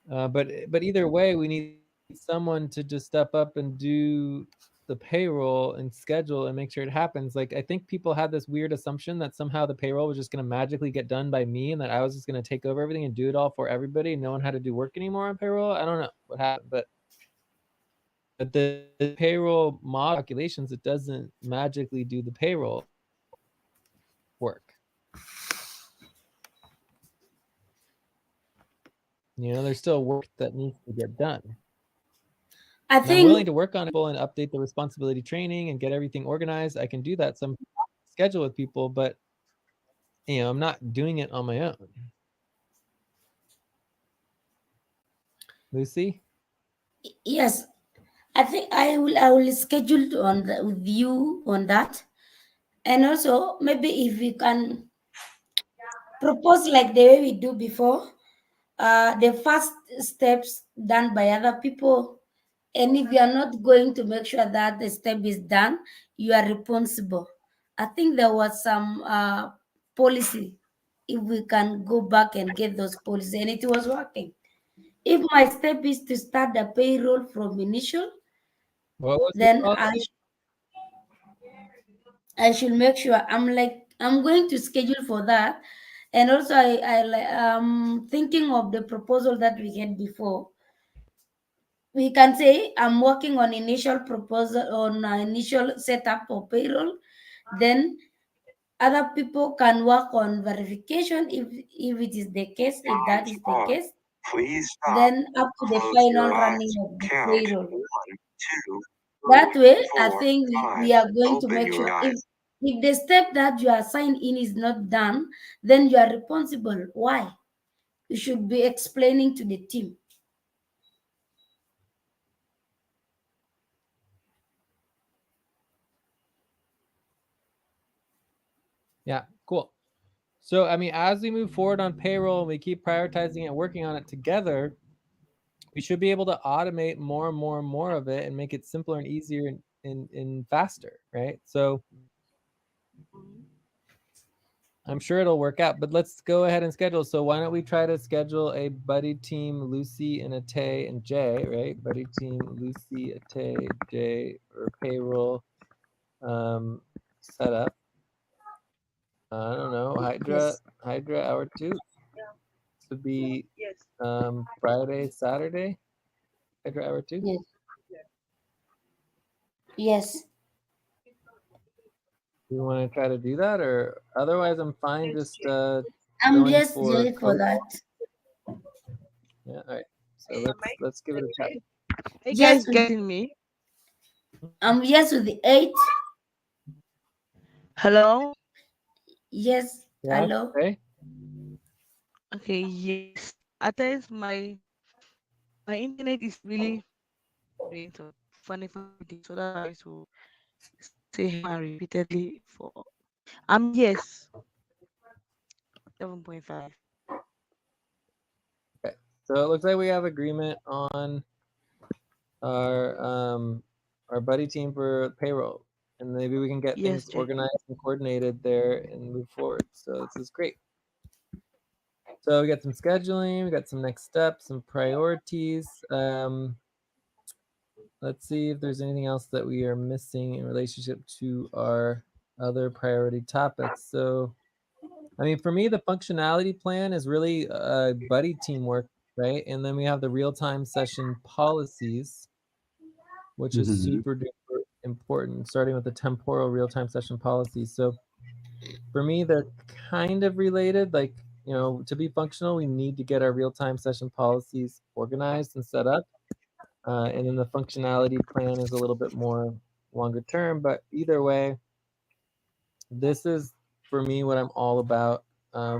Speaker 1: but either way, we need someone to just step up and do the payroll and schedule and make sure it happens. Like, I think people had this weird assumption that somehow the payroll was just going to magically get done by me and that I was just going to take over everything and do it all for everybody and no one had to do work anymore on payroll. I don't know what happened, but the payroll model calculations, it doesn't magically do the payroll work. There's still work that needs to get done.
Speaker 2: I
Speaker 1: And I'm willing
Speaker 2: think
Speaker 1: to work on it and update the responsibility training and get everything organized. I can do that some schedule with people, but I'm not doing it on my own. Lucy?
Speaker 2: yes. I think I will schedule with you on that, and also maybe if we can propose like the way we do before, the first steps done by other people, and if you are not going to make sure that the step is done, you are responsible. I think there was some policy. if we can go back and get those policies, and it was working. If my step is to start the payroll from initial,
Speaker 1: What was the
Speaker 2: then
Speaker 1: policy?
Speaker 2: I should make sure I'm going to schedule for that. And also I'm thinking of the proposal that we had before. We can say I'm working on initial proposal on initial setup for payroll. Then other people can work on verification if it is the case, if that is the
Speaker 6: Pause.
Speaker 2: case.
Speaker 6: Please stop.
Speaker 2: Then up to the
Speaker 6: Close
Speaker 2: final
Speaker 6: your eyes.
Speaker 2: running of the
Speaker 6: Count
Speaker 2: payroll.
Speaker 6: 1, 2,
Speaker 2: That
Speaker 6: 3,
Speaker 2: way, I
Speaker 6: 4,
Speaker 2: think we
Speaker 6: 5.
Speaker 2: are going to
Speaker 6: Open
Speaker 2: make
Speaker 6: your
Speaker 2: sure
Speaker 6: eyes.
Speaker 2: if the step that you are signed in is not done, then you are responsible. Why? You should be explaining to the team.
Speaker 1: Yeah, cool. So, I mean, as we move forward on payroll and we keep prioritizing it and working on it together, we should be able to automate more and more and more of it and make it simpler and easier and faster, right? So I'm sure it'll work out, but let's go ahead and schedule. So why don't we try to schedule a buddy team, Lucy and Ate and Jay, right? Buddy team, Lucy, Ate, Jay, or payroll setup. I don't know,
Speaker 2: Yes.
Speaker 1: Hydra hour 2. This would be
Speaker 4: Yes.
Speaker 1: Friday, Saturday, Hydra hour 2.
Speaker 2: Yes. Yes.
Speaker 1: You want to try to do that, or otherwise I'm fine
Speaker 4: Yes,
Speaker 1: just
Speaker 4: Jay.
Speaker 2: I'm
Speaker 1: going
Speaker 2: yes,
Speaker 1: for
Speaker 2: Jay, for
Speaker 1: code.
Speaker 2: that.
Speaker 1: Yeah, all right. So
Speaker 4: Am I
Speaker 1: let's give it a try.
Speaker 4: okay? Are you
Speaker 2: Yes,
Speaker 4: guys getting me?
Speaker 2: I'm yes with the 8.
Speaker 4: Hello?
Speaker 2: Yes.
Speaker 1: Yeah,
Speaker 2: Hello.
Speaker 1: okay.
Speaker 4: Okay, yes. At times my internet is really doing some funny things, so that's why I have to say hello and repeatedly for yes, 7.5.
Speaker 1: Okay. So it looks like we have agreement on our our buddy team for payroll, and maybe we can get
Speaker 4: Yes,
Speaker 1: things
Speaker 4: Jay.
Speaker 1: organized and coordinated there and move forward. So this is great. So we got some scheduling, we got some next steps, some priorities. Let's see if there's anything else that we are missing in relationship to our other priority topics. So, I mean, for me, the functionality plan is really buddy teamwork, right? And then we have the real-time session policies, which is
Speaker 5: Mhm.
Speaker 1: super duper important, starting with the temporal real-time session policies. So for me, they're kind of related. Like, to be functional, we need to get our real-time session policies organized and set up. And then the functionality plan is a little bit more longer term, but either way, this is for me what I'm all about.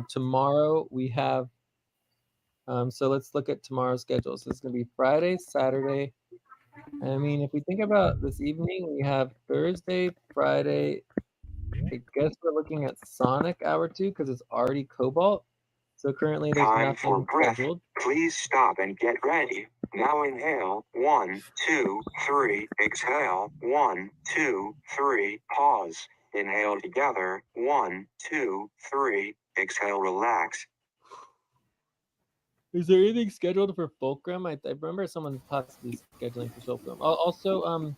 Speaker 1: Tomorrow we have, so let's look at tomorrow's schedule. So it's going to be Friday, Saturday. I mean, if we think about this evening, we have Thursday, Friday. I guess we're looking at Sonic Hour 2 because it's already Cobalt. So currently there's
Speaker 6: Time for
Speaker 1: nothing
Speaker 6: breath.
Speaker 1: scheduled.
Speaker 6: Please stop and get ready. Now inhale. 1, 2, 3. Exhale. 1, 2, 3. Pause. Inhale together. 1, 2, 3. Exhale. Relax.
Speaker 1: Is there anything scheduled for Fulcrum? I remember someone possibly scheduling for Fulcrum. Also,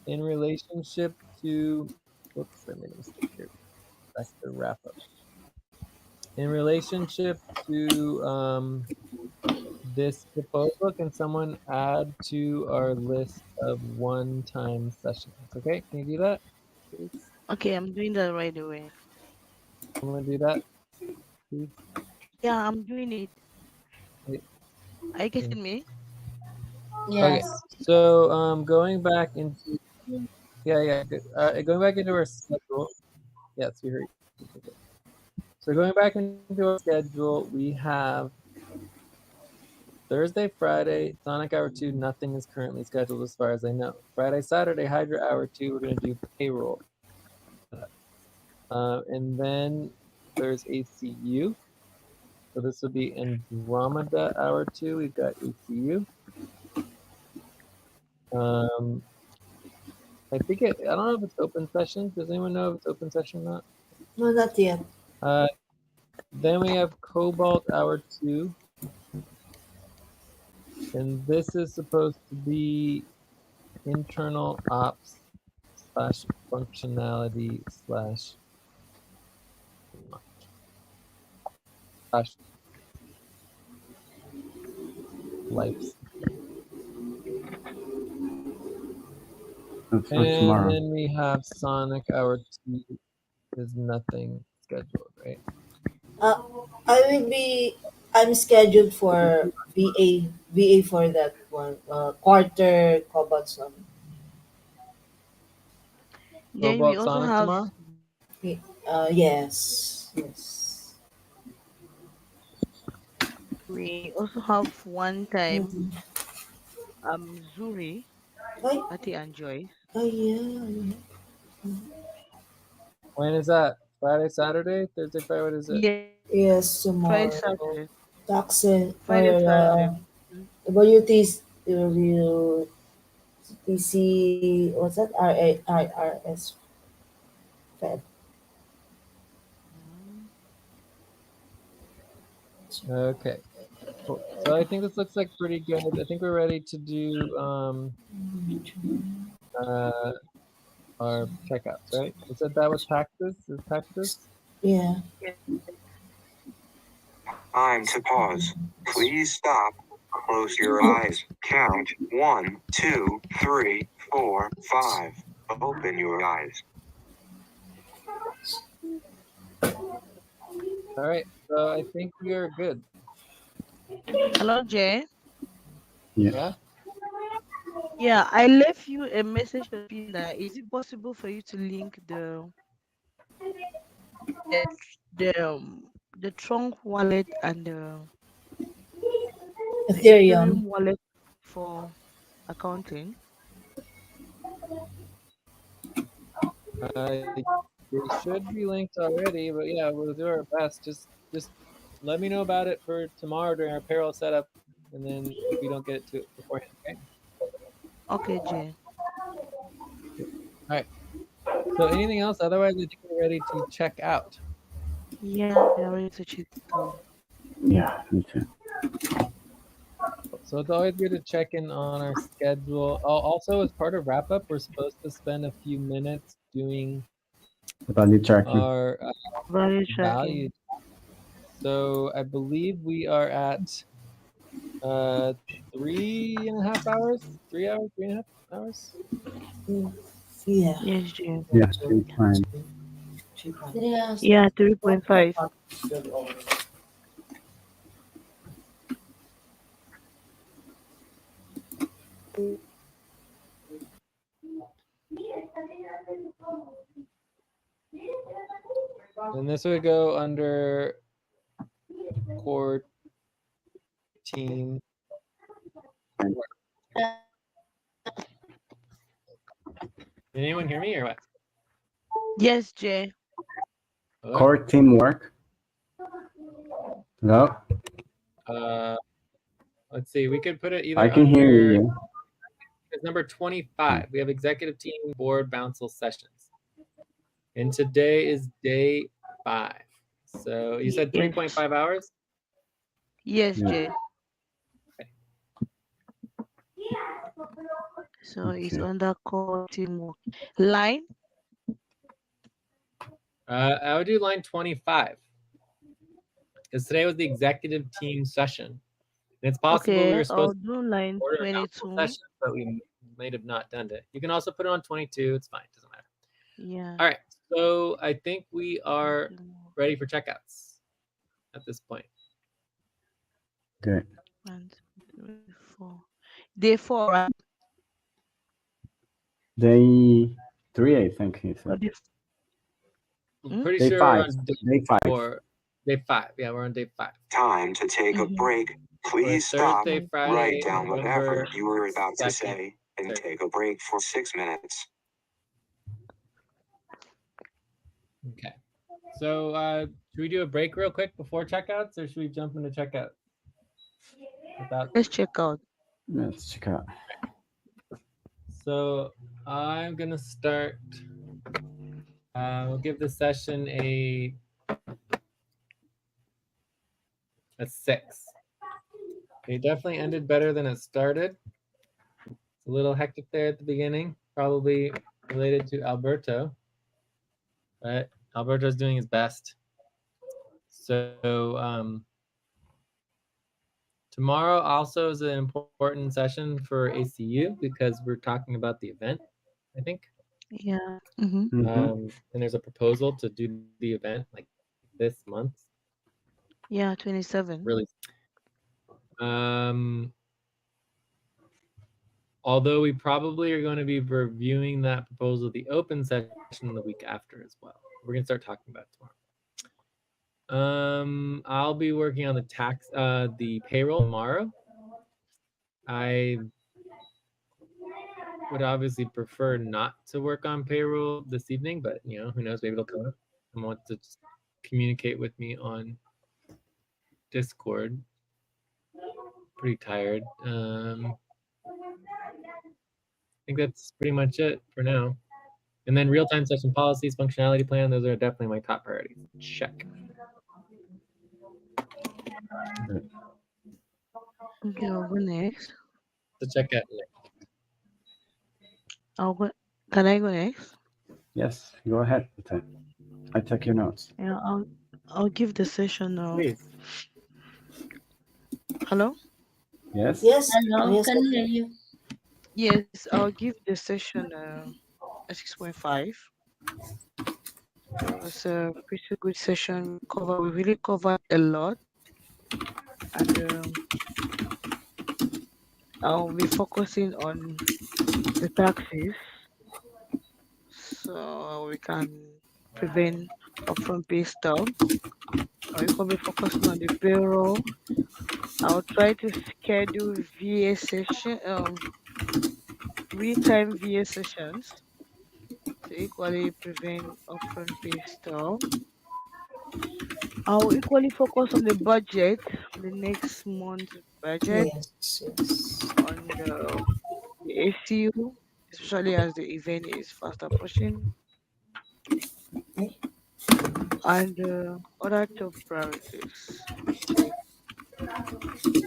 Speaker 1: in relationship to, whoops, I made a mistake here. Back to wrap up. In relationship to this proposal, can someone add to our list of one-time sessions? Okay, can you do that, please?
Speaker 4: Okay, I'm doing that right away.
Speaker 1: Someone do that, please?
Speaker 4: Yeah, I'm doing it.
Speaker 1: Wait,
Speaker 4: Are you
Speaker 1: mm.
Speaker 4: getting me?
Speaker 1: Okay,
Speaker 2: Yes.
Speaker 1: so going back into, yeah, good. Going back into our schedule. Yes, we heard. Okay, good. So going back into our schedule, we have Thursday, Friday, Sonic Hour 2, nothing is currently scheduled as far as I know. Friday, Saturday, Hydra Hour 2, we're going to do payroll. And then there's ACU. So this will be Andromeda Hour 2. We've got ACU. Um, I don't know if it's open session. Does anyone know if it's open session or not?
Speaker 3: No, not yet.
Speaker 1: Uh, Then we have Cobalt Hour 2. And this is supposed to be internal ops slash functionality slash life.
Speaker 5: That's for
Speaker 1: And
Speaker 5: tomorrow.
Speaker 1: then we have Sonic Hour 2. There's nothing scheduled, right?
Speaker 3: Uh, I will be. I'm scheduled for VA for that one. Quarter Cobalt Song.
Speaker 4: Then we
Speaker 1: Cobalt
Speaker 4: also
Speaker 1: Sonic
Speaker 4: have
Speaker 1: tomorrow?
Speaker 3: Yes. Yes.
Speaker 4: we also have one time
Speaker 3: Mm-hmm.
Speaker 4: Zuri,
Speaker 3: Ay,
Speaker 4: Ati and Joy.
Speaker 3: yeah.
Speaker 1: When is that? Friday, Saturday, Thursday, Friday? What is it?
Speaker 3: Yes,
Speaker 4: Friday,
Speaker 3: tomorrow.
Speaker 4: Saturday.
Speaker 3: Taxi or
Speaker 4: Friday, Saturday. Mm.
Speaker 3: WTC, what's that? RRS Fed.
Speaker 4: Mm.
Speaker 1: Okay, cool. So I think this looks like pretty good. I think we're ready to do uh our checkouts, right? You said that was taxes? Is taxes?
Speaker 3: Yeah.
Speaker 6: Time to pause. Please stop. Close your eyes. Count 1, 2, 3, 4, 5. Open your eyes.
Speaker 1: All right. So I think we are good.
Speaker 4: Hello, Jay.
Speaker 5: Yeah.
Speaker 1: Yeah.
Speaker 4: Yeah, I left you a message on Pina. Is it possible for you to link the the trunk wallet and the
Speaker 3: Ethereum.
Speaker 4: Ethereum wallet for accounting?
Speaker 1: They should be linked already, but yeah, we'll do our best. Just let me know about it for tomorrow during our payroll setup, and then if we don't get it to it beforehand, okay?
Speaker 4: Okay, Jay.
Speaker 1: All right. So anything else? Otherwise, I think we're ready to check out.
Speaker 4: Yeah, we are ready to check out.
Speaker 5: Yeah, me too.
Speaker 1: So it's always good to check in on our schedule. Also, as part of wrap up, we're supposed to spend a few minutes doing
Speaker 5: Value tracking.
Speaker 1: our
Speaker 4: Value
Speaker 1: value.
Speaker 4: tracking.
Speaker 1: So I believe we are at uh 3.5 hours, 3 hours, 3.5 hours.
Speaker 3: Mm, yeah.
Speaker 4: Yes, Jay.
Speaker 5: Yeah, same time.
Speaker 3: Cheap one.
Speaker 4: Yeah, 3.5.
Speaker 1: And this would go under core team. Can anyone hear me or what?
Speaker 4: Yes, Jay.
Speaker 1: Hello?
Speaker 5: Core teamwork. No,
Speaker 1: Uh, let's see. We could put it
Speaker 5: I
Speaker 1: either
Speaker 5: can hear
Speaker 1: under
Speaker 5: you.
Speaker 1: it's number 25. We have executive team board bouncil sessions. And today is day 5. So you said
Speaker 4: Yes.
Speaker 1: 3.5 hours?
Speaker 4: Yes,
Speaker 5: Yeah.
Speaker 4: Jay. So it's
Speaker 5: Okay.
Speaker 4: under core teamwork. Line?
Speaker 1: I would do line 25. Because today was the executive team session. And it's possible we
Speaker 4: Okay,
Speaker 1: were
Speaker 4: I'll
Speaker 1: supposed to
Speaker 4: do line
Speaker 1: order a bouncil
Speaker 4: 22.
Speaker 1: session, but we might have not done it. You can also put it on 22. It's fine. It doesn't matter.
Speaker 4: Yeah.
Speaker 1: All right. So I think we are
Speaker 4: Teamwork.
Speaker 1: ready for checkouts at this point.
Speaker 5: Good.
Speaker 4: 1, 2, 3, 4. Day 4, right?
Speaker 5: Day 3, I think he
Speaker 4: Or
Speaker 5: said.
Speaker 4: day
Speaker 1: I'm pretty
Speaker 5: Day
Speaker 1: sure
Speaker 5: 5.
Speaker 1: we're on day
Speaker 5: Day 5.
Speaker 1: 4. Day 5. Yeah, we're on day 5.
Speaker 6: Time to take a
Speaker 4: Mhm.
Speaker 6: break.
Speaker 1: We're
Speaker 6: Please stop.
Speaker 1: Thursday,
Speaker 4: Okay.
Speaker 1: Friday,
Speaker 6: Write down whatever
Speaker 1: November
Speaker 6: you were about to
Speaker 1: 2nd.
Speaker 6: say and
Speaker 1: Third.
Speaker 6: take a break for 6 minutes.
Speaker 1: Okay. So should we do a break real quick before checkouts, or should we jump into checkout? Without...
Speaker 4: Let's check out.
Speaker 5: Let's check out.
Speaker 1: So I'm gonna start. We'll give the session a a 6. It definitely ended better than it started. It's a little hectic there at the beginning, probably related to Alberto, but Alberto's doing his best. So tomorrow also is an important session for ACU because we're talking about the event, I think.
Speaker 4: Yeah.
Speaker 1: And there's a proposal to do the event like this month.
Speaker 4: Yeah, 27.
Speaker 1: Really. Um, although we probably are going to be reviewing that proposal, the open session, the week after as well. We're going to start talking about it tomorrow. I'll be working on the payroll tomorrow. I would obviously prefer not to work on payroll this evening, but who knows? Maybe it'll come up. I want to just communicate with me on Discord. Pretty tired. I think that's pretty much it for now. And then real-time session policies, functionality plan, those are definitely my top priorities. Check.
Speaker 4: Okay, I'll go next.
Speaker 1: So check out Nick.
Speaker 4: Can I go next?
Speaker 5: Yes, go ahead. I take your notes.
Speaker 4: Yeah, I'll give the session now.
Speaker 1: Please.
Speaker 4: Hello?
Speaker 5: Yes?
Speaker 3: Yes.
Speaker 2: Hello,
Speaker 3: Yes.
Speaker 2: can hear you.
Speaker 4: Yes, I'll give the session a 6.5. It was a pretty good session. We really covered a lot, and I'll be focusing on the taxes, so we can prevent upfront pay stub. We can be focusing on the payroll. I'll try to schedule VA session, real-time VA sessions to equally prevent upfront pay stub. I'll equally focus on the budget, the next month's budget,
Speaker 3: Yes. Yes.
Speaker 4: on the ACU, especially as the event is fast approaching,
Speaker 3: Okay.
Speaker 4: and other top priorities like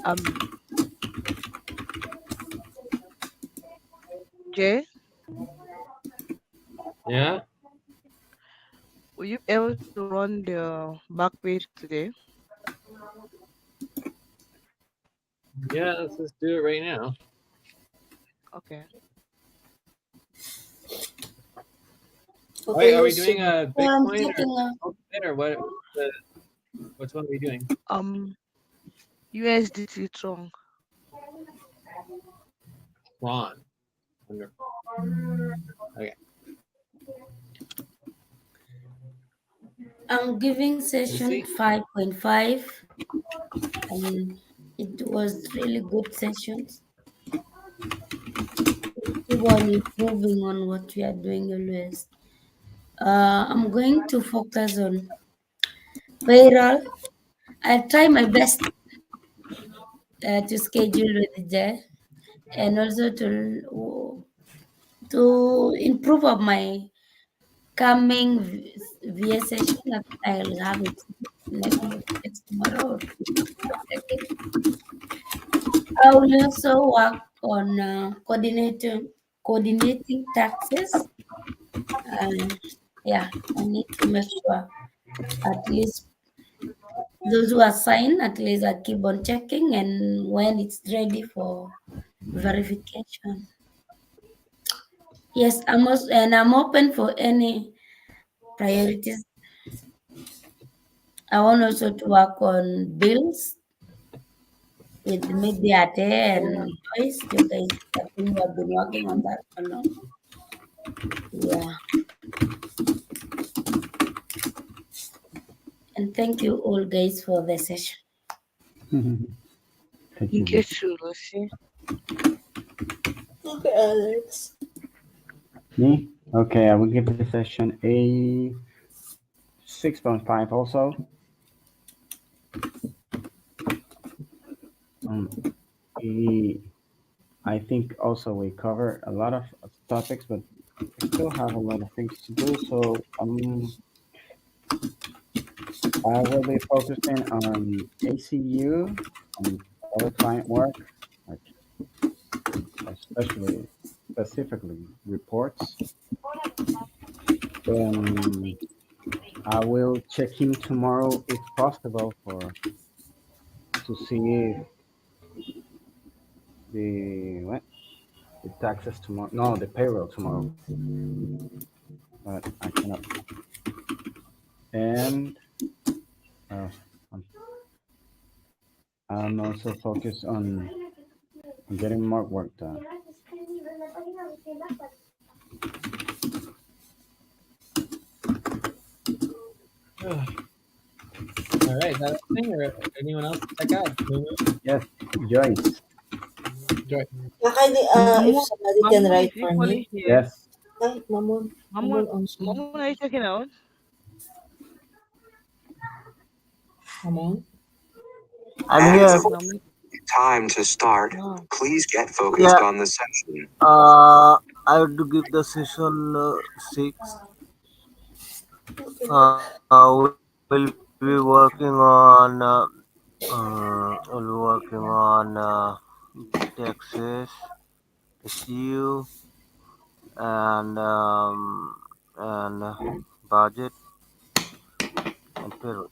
Speaker 4: um Jay,
Speaker 1: Yeah?
Speaker 4: will you be able to run the back page today?
Speaker 1: Yeah, let's just do it right now.
Speaker 4: Okay.
Speaker 1: Wait,
Speaker 3: Okay.
Speaker 1: are we
Speaker 3: you
Speaker 1: doing
Speaker 3: should-
Speaker 1: a
Speaker 2: Yeah, I'm
Speaker 1: Bitcoin
Speaker 2: taking a
Speaker 1: or what? Which one are we doing?
Speaker 4: USDT Tron.
Speaker 1: Ron. Wonderful. Okay.
Speaker 2: I'm giving
Speaker 1: Let's
Speaker 2: session
Speaker 1: see.
Speaker 2: 5.5, and it was really good sessions. Keep on improving on what we are doing always. I'm going to focus on payroll. I'll try my best to schedule with Jay, and also to improve on my coming VA session. I think I'll have it maybe it's tomorrow or second. I will also work on coordinating taxes. Yeah, I need to make sure at least those who are signed, at least I keep on checking and when it's ready for verification. Yes, I'm open for any priorities. I want also to work on bills with maybe Ate and Joyce. You guys, I think you have been working on that for long. Yeah. And thank you all guys for the session.
Speaker 5: Thank you.
Speaker 4: Get you, Lucy.
Speaker 3: Okay, Alex.
Speaker 5: Me? Okay, I will give the session a 6.5 also. I think also we cover a lot of topics, but we still have a lot of things to do. So I will be focusing on ACU and other client work, like especially specifically reports. And I will check in tomorrow if possible for to see if the what the taxes tomorrow. No, the payroll tomorrow, but I cannot. And uh, I'm, I'm also focused on getting more work done.
Speaker 1: All right, that thing or anyone else check out?
Speaker 5: Yes, Joyce.
Speaker 1: Joy.
Speaker 3: If
Speaker 4: Mamun,
Speaker 3: somebody can
Speaker 4: Mamun
Speaker 3: write
Speaker 4: is
Speaker 3: for me.
Speaker 4: equally here.
Speaker 5: Yes.
Speaker 3: Ay, Mamon.
Speaker 4: Mamun,
Speaker 3: Mamon also.
Speaker 4: Mamun, are you checking out?
Speaker 3: Mamon.
Speaker 6: I'm
Speaker 7: And
Speaker 6: here.
Speaker 4: Mamun,
Speaker 6: Time to start.
Speaker 4: wow.
Speaker 6: Please get focused
Speaker 7: Yeah,
Speaker 6: on the session.
Speaker 7: I would to give the session 6.
Speaker 3: Okay.
Speaker 7: We'll be working on taxes, issue, and budget and payroll.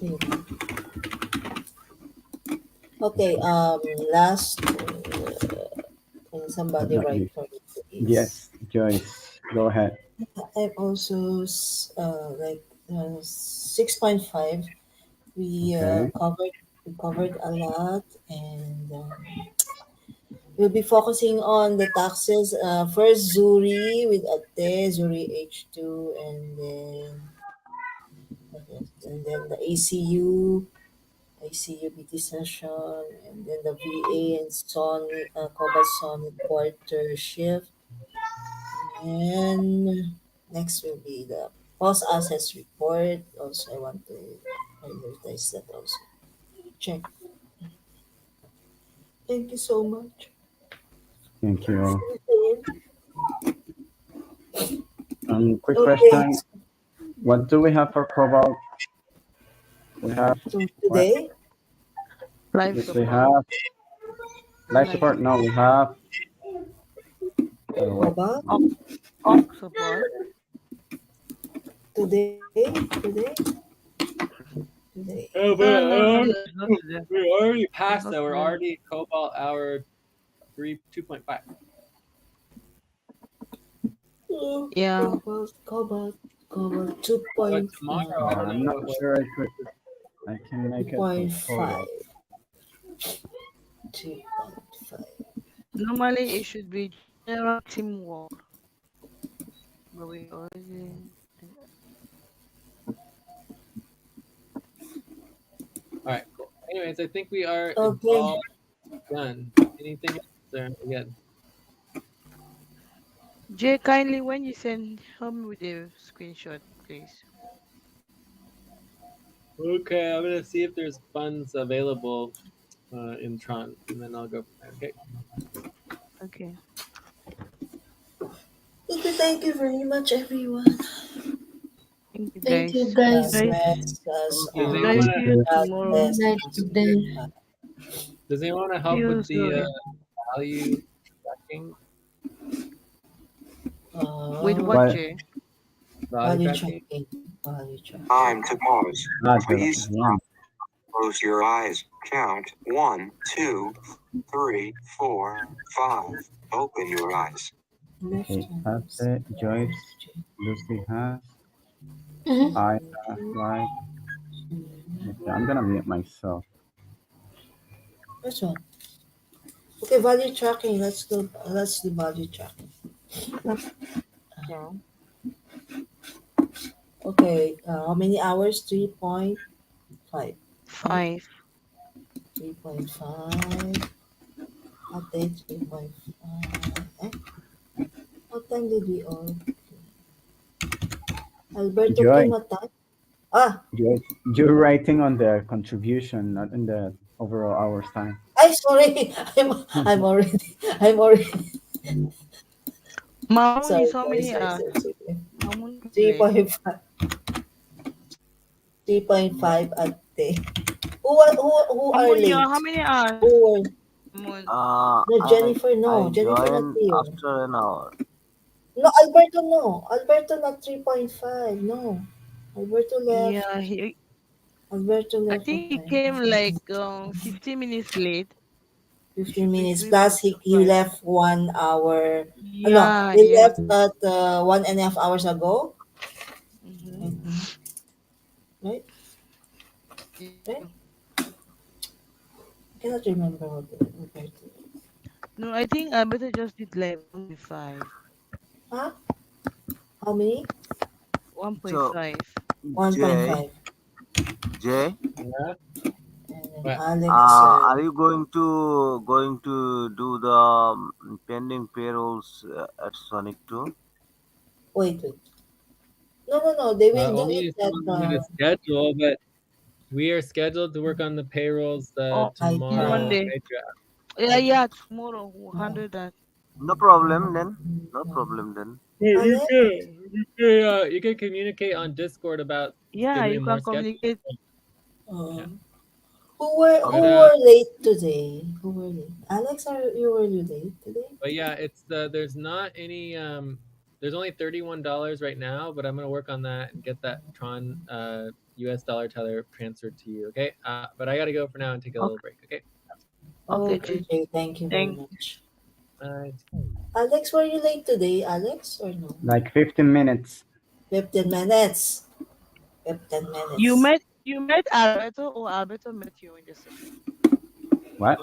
Speaker 3: Hmm. Okay. Last. Can somebody
Speaker 5: Not
Speaker 3: write
Speaker 5: you.
Speaker 3: for me, please?
Speaker 5: Yes, Joyce. Go ahead.
Speaker 3: I'm also 6.5. We
Speaker 5: Okay.
Speaker 3: covered a lot, and we'll be focusing on the taxes. First, Zuri with Ate, Zuri H2, and then the ACU BT session, and then the VA and Sony, Cobalt Sony quarter shift. And next will be the post assets report. Also, I want to prioritize that also. Check. Thank you so much.
Speaker 5: Thank you.
Speaker 3: Okay.
Speaker 5: Quick question. What do we have for Cobalt? We have
Speaker 3: So
Speaker 5: what?
Speaker 3: today,
Speaker 4: Life
Speaker 5: We
Speaker 4: support.
Speaker 5: have life
Speaker 4: Life
Speaker 5: support. No,
Speaker 4: support.
Speaker 5: we have wait.
Speaker 3: Cobalt.
Speaker 4: Ox, Ox support.
Speaker 3: Today.
Speaker 1: Oh,
Speaker 4: No, no, no, no, it's not
Speaker 1: but
Speaker 4: today.
Speaker 1: we're already
Speaker 4: It's
Speaker 1: past
Speaker 4: not
Speaker 1: that. We're
Speaker 4: today.
Speaker 1: already Cobalt hour 2.5.
Speaker 4: Yeah.
Speaker 3: Cobalt
Speaker 1: But tomorrow, I don't know
Speaker 5: I'm not
Speaker 1: what
Speaker 5: sure I could. I can make it for
Speaker 3: 2.5.
Speaker 5: Cobalt.
Speaker 3: 2.5.
Speaker 4: Normally, it should be general teamwork, but we already.
Speaker 1: All right, cool. Anyways, I think we are
Speaker 3: Okay.
Speaker 1: all done. Anything else? There again.
Speaker 4: Jay, kindly, when you send, help me with the screenshot, please.
Speaker 1: Okay, I'm gonna see if there's funds available in Tron, and then I'll go from there. Okay.
Speaker 4: Okay.
Speaker 3: Thank you very much, everyone.
Speaker 4: Thank you,
Speaker 2: Thank you,
Speaker 4: guys.
Speaker 2: guys.
Speaker 4: Guys,
Speaker 1: Does anyone
Speaker 4: guys,
Speaker 1: want
Speaker 5: Thank
Speaker 4: see
Speaker 1: to
Speaker 4: you
Speaker 5: you.
Speaker 4: tomorrow.
Speaker 3: Best
Speaker 2: Night today.
Speaker 1: Does anyone want to
Speaker 4: See
Speaker 1: help
Speaker 4: you
Speaker 1: with the
Speaker 4: soon.
Speaker 1: value tracking?
Speaker 4: With what,
Speaker 3: uh,
Speaker 5: What?
Speaker 4: Jay?
Speaker 1: Value
Speaker 3: value
Speaker 1: tracking.
Speaker 3: tracking. Value tracking.
Speaker 6: Time to pause.
Speaker 5: The
Speaker 6: Please
Speaker 5: one.
Speaker 6: close your eyes. Count 1, 2, 3, 4, 5. Open your eyes.
Speaker 3: Left
Speaker 5: Okay.
Speaker 3: hand is
Speaker 5: Ate, Joyce,
Speaker 3: left.
Speaker 5: Lucy has.
Speaker 2: Mhm.
Speaker 5: I have right. Okay, I'm gonna mute myself.
Speaker 3: First one. Okay, value tracking. Let's go. Let's do value tracking.
Speaker 4: Yeah.
Speaker 3: Okay. How many hours? 3.5. Right?
Speaker 4: 5.
Speaker 3: 3.5. Ate 3.5. What time did we all? Alberto
Speaker 5: Joy,
Speaker 3: Kimata. Ah,
Speaker 5: Joy, you're writing on the contribution, not in the overall hours time.
Speaker 3: I sorry. I'm already.
Speaker 4: Mamun
Speaker 3: Sorry,
Speaker 4: is how
Speaker 3: sorry,
Speaker 4: many
Speaker 3: sorry,
Speaker 4: hours?
Speaker 3: sorry, sorry.
Speaker 4: How many people left?
Speaker 3: 3.5, 3.5 at day. Who are
Speaker 4: Ammonia, how
Speaker 3: late?
Speaker 4: many hours?
Speaker 3: Who were
Speaker 4: Amon.
Speaker 3: no Jennifer?
Speaker 7: I
Speaker 3: No, Jennifer not
Speaker 7: joined
Speaker 3: here.
Speaker 7: after an hour.
Speaker 3: No, Alberto. No, Alberto not 3.5. No, Alberto left.
Speaker 4: Yeah,
Speaker 3: Alberto
Speaker 4: I
Speaker 3: left
Speaker 4: think
Speaker 3: what
Speaker 4: he
Speaker 3: time?
Speaker 4: came like 15 minutes late. It
Speaker 3: 15
Speaker 4: should be
Speaker 3: minutes plus he
Speaker 4: 3.5.
Speaker 3: left 1 hour. No,
Speaker 4: Yeah,
Speaker 3: he
Speaker 4: yeah.
Speaker 3: left at 1.5 hours ago.
Speaker 4: Mm-hmm.
Speaker 3: Right now, right?
Speaker 4: Yeah.
Speaker 3: Right? I cannot remember what Alberto.
Speaker 4: No, I think I better just did like 1.5.
Speaker 3: Huh? How many?
Speaker 7: So
Speaker 4: 1.5.
Speaker 7: Jay,
Speaker 3: 1.5.
Speaker 7: Jay,
Speaker 1: Yeah.
Speaker 3: And then
Speaker 1: But
Speaker 3: Alex.
Speaker 7: are you going to do the pending payrolls at Sonic 2?
Speaker 3: Wait. No, no, no. They will do
Speaker 1: only
Speaker 3: it
Speaker 1: if you
Speaker 3: at
Speaker 1: want me to schedule, but we are scheduled to work on the payrolls
Speaker 4: Oh, on
Speaker 3: I-5.
Speaker 1: tomorrow.
Speaker 4: Monday.
Speaker 1: Okay,
Speaker 4: Yeah,
Speaker 3: I-5.
Speaker 4: yeah, tomorrow we'll
Speaker 3: Oo.
Speaker 4: handle that.
Speaker 7: No problem then. No problem then.
Speaker 1: You
Speaker 3: Alex?
Speaker 1: can you can communicate on Discord about
Speaker 4: Yeah, you
Speaker 1: scheduling more
Speaker 4: can
Speaker 1: schedules.
Speaker 4: communicate.
Speaker 3: Oo.
Speaker 1: Yeah,
Speaker 3: Who
Speaker 1: but
Speaker 7: Okay.
Speaker 3: were late today? Who were late? Alex, were you late today?
Speaker 1: yeah, it's there's not any there's only $31 right now, but I'm gonna work on that and get that Tron US dollar tether transferred to you. Okay, but I gotta go for now and take a little
Speaker 4: Okay,
Speaker 1: break. Okay,
Speaker 4: okay,
Speaker 3: Okay,
Speaker 4: Jay.
Speaker 3: Jay. Thank you very
Speaker 4: Thank.
Speaker 3: much.
Speaker 1: uh,
Speaker 3: Alex, were you late today, Alex, or no?
Speaker 5: Like 15 minutes.
Speaker 3: 15 minutes. 15
Speaker 4: You
Speaker 3: minutes.
Speaker 4: met Alberto, or Alberto met you in the session?
Speaker 5: What?